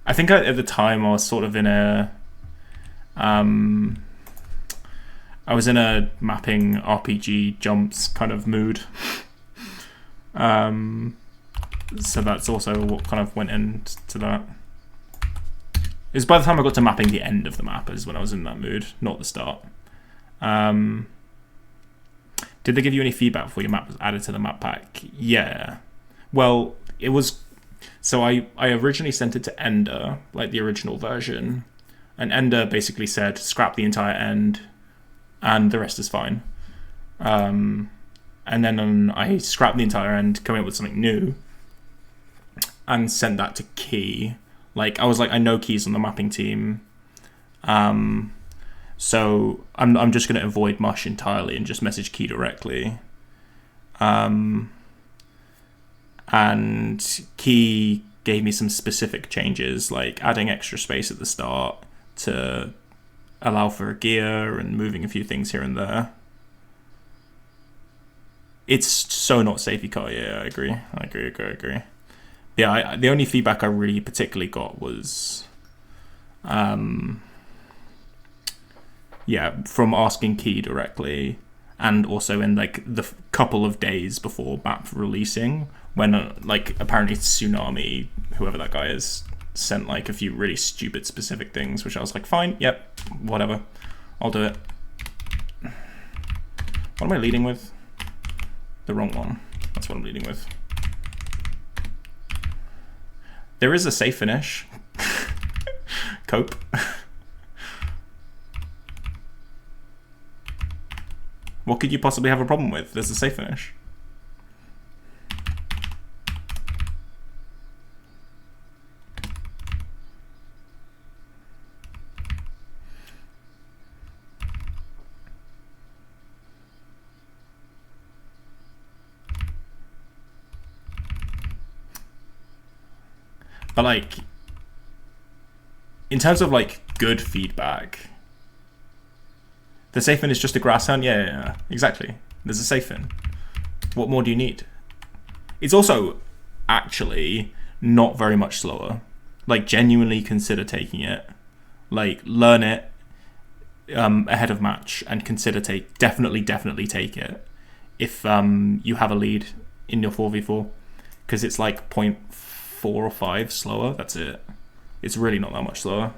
I think at the time I was sort of in a mapping RPG jumps kind of mood. So that's also what kind of went into that. It was by the time I got to mapping the end of the map is when I was in that mood, not the start. Did they give you any feedback before your map was added to the map pack? Yeah. Well, it was... So I originally sent it to Ender, like the original version. And Ender basically said, scrap the entire end, and the rest is fine. And then I scrapped the entire end, coming up with something new, and sent that to Key. Like, I was like, I know Key's on the mapping team. So I'm just going to avoid Mush entirely and just message Key directly. And Key gave me some specific changes, like adding extra space at the start to allow for a gear and moving a few things here and there. It's so not safety car, yeah, I agree. Yeah, the only feedback I really particularly got was... yeah, from asking Key directly, and also in like the couple of days before map releasing, when like apparently Tsunami, whoever that guy is, sent like a few really stupid specific things, which I was like, fine, yep, whatever, I'll do it. What am I leading with? The wrong one. That's what I'm leading with. There is a safe finish. Cope. What could you possibly have a problem with? There's a safe finish. But like, in terms of like good feedback, the safe in is just a grass hand? Yeah, exactly. There's a safe in. What more do you need? It's also actually not very much slower. Like, genuinely consider taking it. Like, learn it ahead of match and consider definitely take it if you have a lead in your 4v4, because it's like 0.4 or 5 slower. That's it. It's really not that much slower.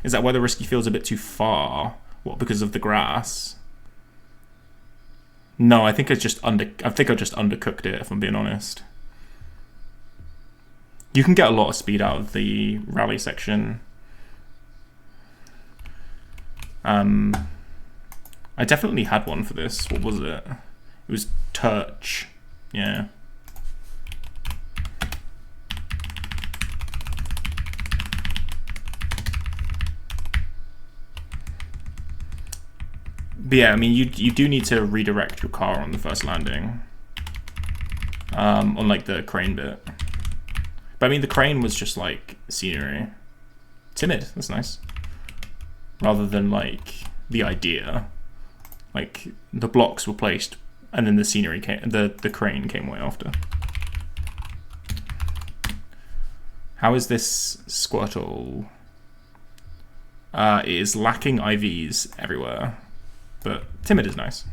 Is that why the risky feels a bit too far? What, because of the grass? No, I think I just undercooked it, if I'm being honest. You can get a lot of speed out of the rally section. I definitely had one for this. What was it? It was Turch. Yeah. But yeah, I mean, you do need to redirect your car on the first landing. On like the crane bit. But I mean, the crane was just like scenery. Timid, that's nice. Rather than like the idea. Like the blocks were placed and then the scenery came, the crane came way after. How is this Squirtle? It is lacking IVs everywhere. But timid is nice.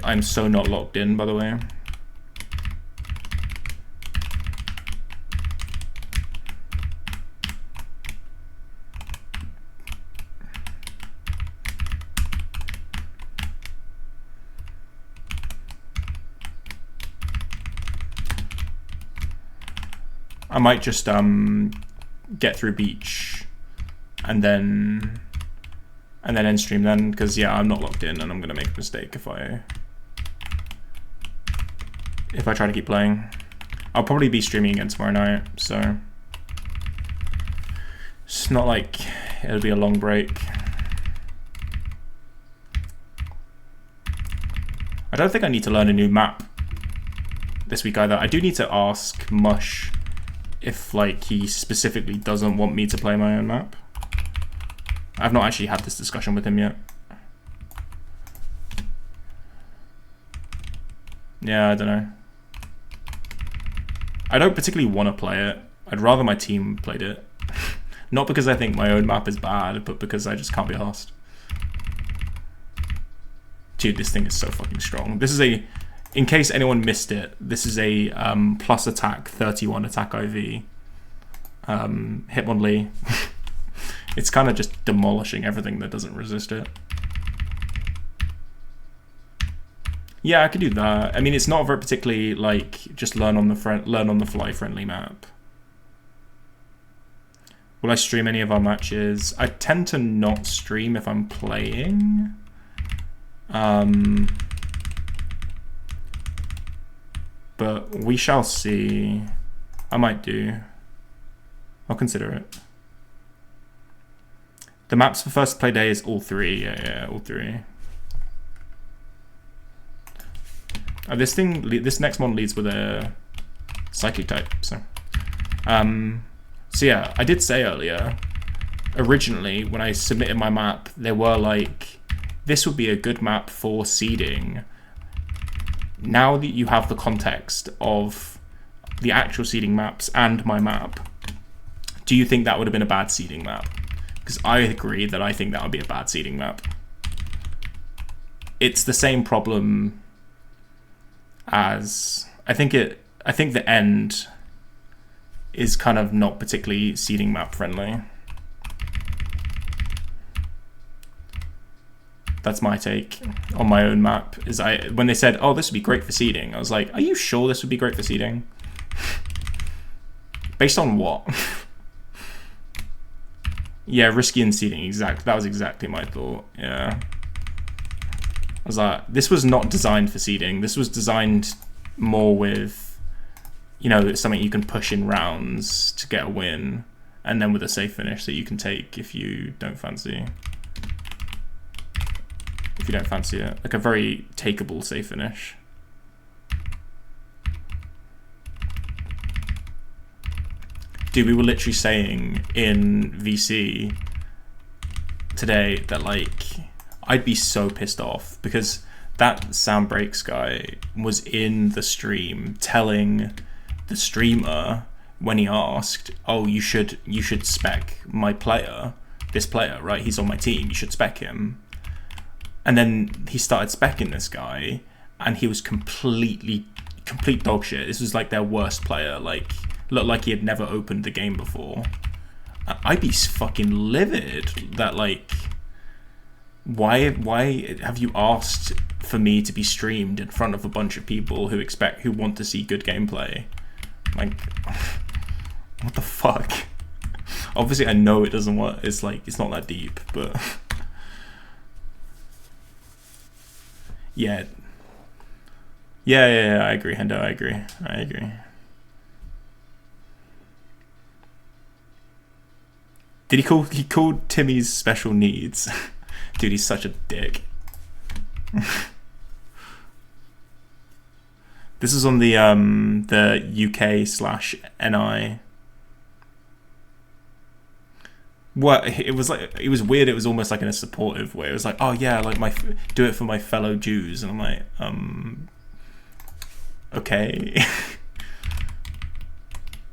I'm so not locked in, by the way. I might just get through beach and then end stream then, because yeah, I'm not locked in and I'm gonna make a mistake if I try to keep playing. I'll probably be streaming again tomorrow night, so it's not like it'll be a long break. I don't think I need to learn a new map this week either. I do need to ask Mush if like he specifically doesn't want me to play my own map. I've not actually had this discussion with him yet. Yeah, I don't know. I don't particularly want to play it. I'd rather my team played it. Not because I think my own map is bad, but because I just can't be arsed. Dude, this thing is so fucking strong. This is a, in case anyone missed it, this is a plus attack 31 attack IV. Hitmonlee. It's kind of just demolishing everything that doesn't resist it. Yeah, I could do that. I mean, it's not a very particularly like just learn on the fly friendly map. Will I stream any of our matches? I tend to not stream if I'm playing. But we shall see. I might do. I'll consider it. The maps for first play day is all three. Yeah, all three. This next one leads with a psychic type. So yeah, I did say earlier, originally when I submitted my map, there were like, this would be a good map for seeding. Now that you have the context of the actual seeding maps and my map, do you think that would have been a bad seeding map? Because I agree that I think that would be a bad seeding map. It's the same problem as, I think the end is kind of not particularly seeding map friendly. That's my take on my own map. Is when they said, oh, this would be great for seeding, I was like, are you sure this would be great for seeding? Based on what? Yeah, risky in seeding, that was exactly my thought, yeah. I was like, this was not designed for seeding. This was designed more with, you know, something you can push in rounds to get a win, and then with a safe finish that you can take if you don't fancy. If you don't fancy it. Like a very takeable safe finish. Dude, we were literally saying in VC today that like, I'd be so pissed off because that Sound Breaks guy was in the stream telling the streamer when he asked, oh, you should spec my player, this player, right? He's on my team, you should spec him. And then he started specking this guy and he was complete dog shit. This was like their worst player, like looked like he had never opened the game before. I'd be fucking livid that like, why have you asked for me to be streamed in front of a bunch of people who want to see good gameplay? Like, what the fuck? Obviously I know it doesn't work, it's like, it's not that deep, but yeah, I agree, Hendo, I agree. He called Timmy's special needs. Dude, he's such a dick. This is on the UK/NI. What it was like, it was weird. It was almost like in a supportive way. It was like, oh yeah, like do it for my fellow Jews, and I'm like, okay.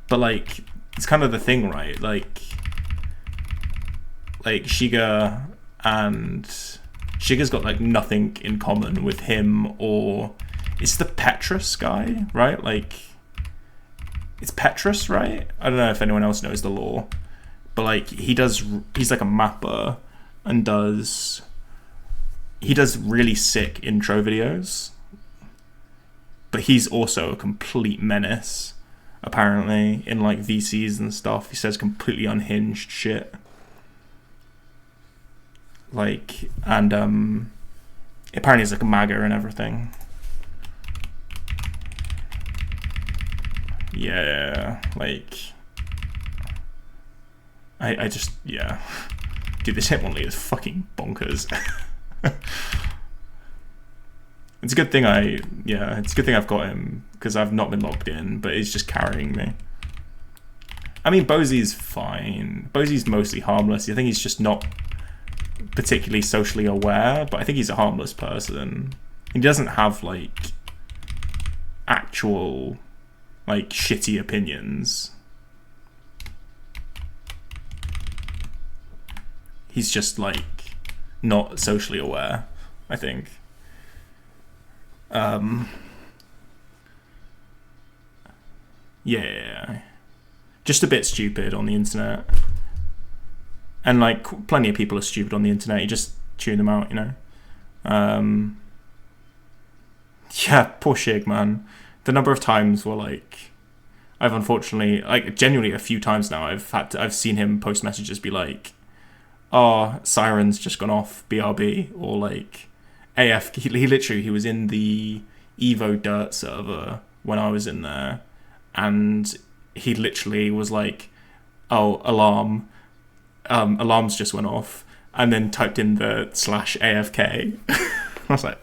But like, it's kind of the thing, right? Like Shiga and Shiga's got like nothing in common with him, or it's the Petrus guy, right? Like, it's Petrus, right? I don't know if anyone else knows the lore, but like he's like a mapper and he does really sick intro videos, but he's also a complete menace apparently in like VCs and stuff. He says completely unhinged shit. Like, and apparently he's like a MAGA and everything. Yeah, like, I just, yeah. Dude, this Hitmonlee is fucking bonkers. It's a good thing it's a good thing I've got him, because I've not been locked in, but he's just carrying me. I mean, Bosie's fine. Bosie's mostly harmless. I think he's just not particularly socially aware, but I think he's a harmless person. He doesn't have like actual like shitty opinions. He's just like not socially aware, I think. Yeah, just a bit stupid on the internet, and like plenty of people are stupid on the internet. You just tune them out, you know. Yeah, poor Shig, man. The number of times where like I've unfortunately, like genuinely a few times now, I've seen him post messages be like, "Oh, Siren's just gone off BRB," or like AF. He was in the Evo Dirt server when I was in there, and he literally was like, "Oh, alarm, alarms just went off," and then typed in the /AFK. I was like,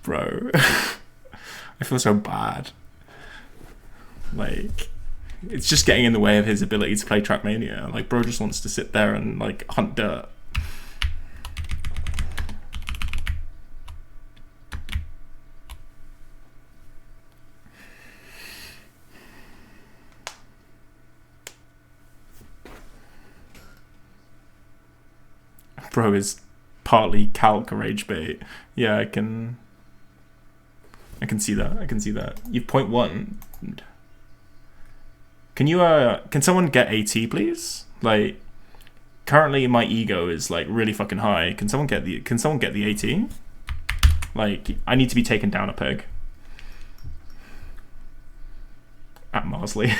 bro, I feel so bad. Like, it's just getting in the way of his ability to play Trackmania. Like, bro just wants to sit there and like hunt dirt. Bro is partly calc rage bait. Yeah, I can see that. I can see that. You've 0.1. Can you can someone get AT, please? Like, currently my ego is like really fucking high. Can someone get the AT? Like, I need to be taken down a peg. At Marsley.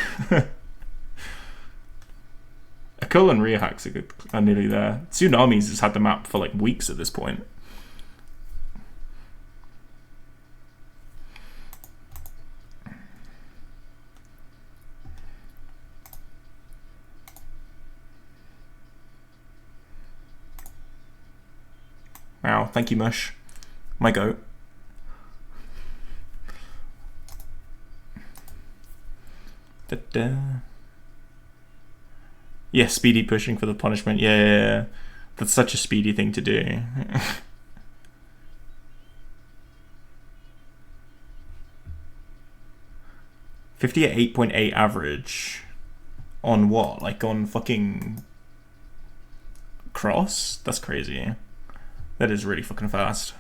Akul and Rhea hacks are nearly there. Tsunamis has had the map for like weeks at this point. Wow, thank you, Mush. My goat. Da-da. Yeah, speedy pushing for the punishment. Yeah. That's such a speedy thing to do. 58.8 average on what? Like on fucking cross? That's crazy. That is really fucking fast.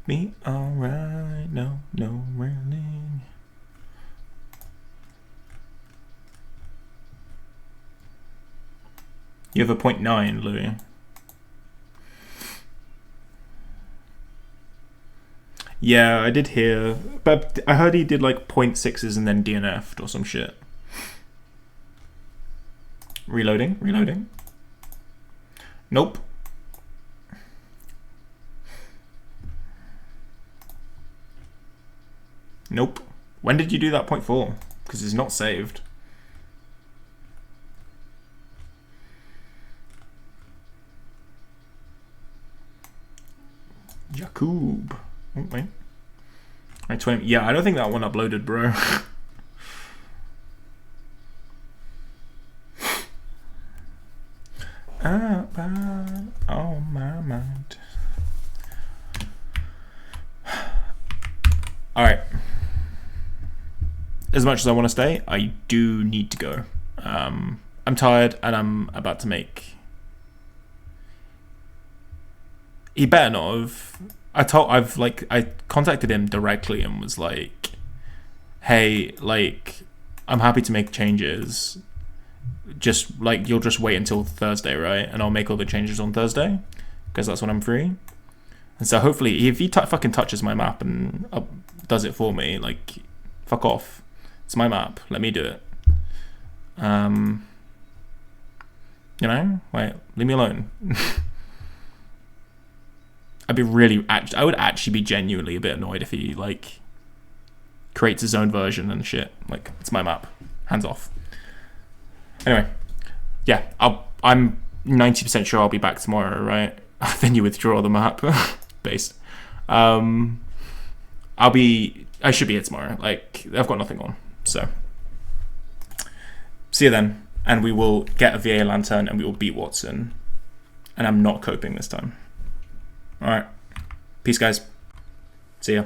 Me alright, no running. You have a 0.9, Louis. Yeah, I did hear, but I heard he did like 0.6s and then DNF'd or some shit. Reloading. Nope. Nope. When did you do that 0.4? Because it's not saved. Jakub. Oh, wait. Right, 20. Yeah, I don't think that one uploaded, bro. Oh my mind. Alright. As much as I want to stay, I do need to go. I'm tired and I'm about to make... He better not have... I contacted him directly and was like, hey, like, I'm happy to make changes. Just, like, you'll just wait until Thursday, right? And I'll make all the changes on Thursday, because that's when I'm free. And so hopefully, if he fucking touches my map and does it for me, like, fuck off. It's my map. Let me do it. You know? Wait, leave me alone. I would actually be genuinely a bit annoyed if he, like, creates his own version and shit. Like, it's my map. Hands off. Anyway, yeah, I'm 90% sure I'll be back tomorrow, right? Then you withdraw the map. Based. I should be here tomorrow. Like, I've got nothing on. So, see you then. And we will get a VA Lantern and we will beat Watson. And I'm not coping this time. Alright. Peace, guys. See ya.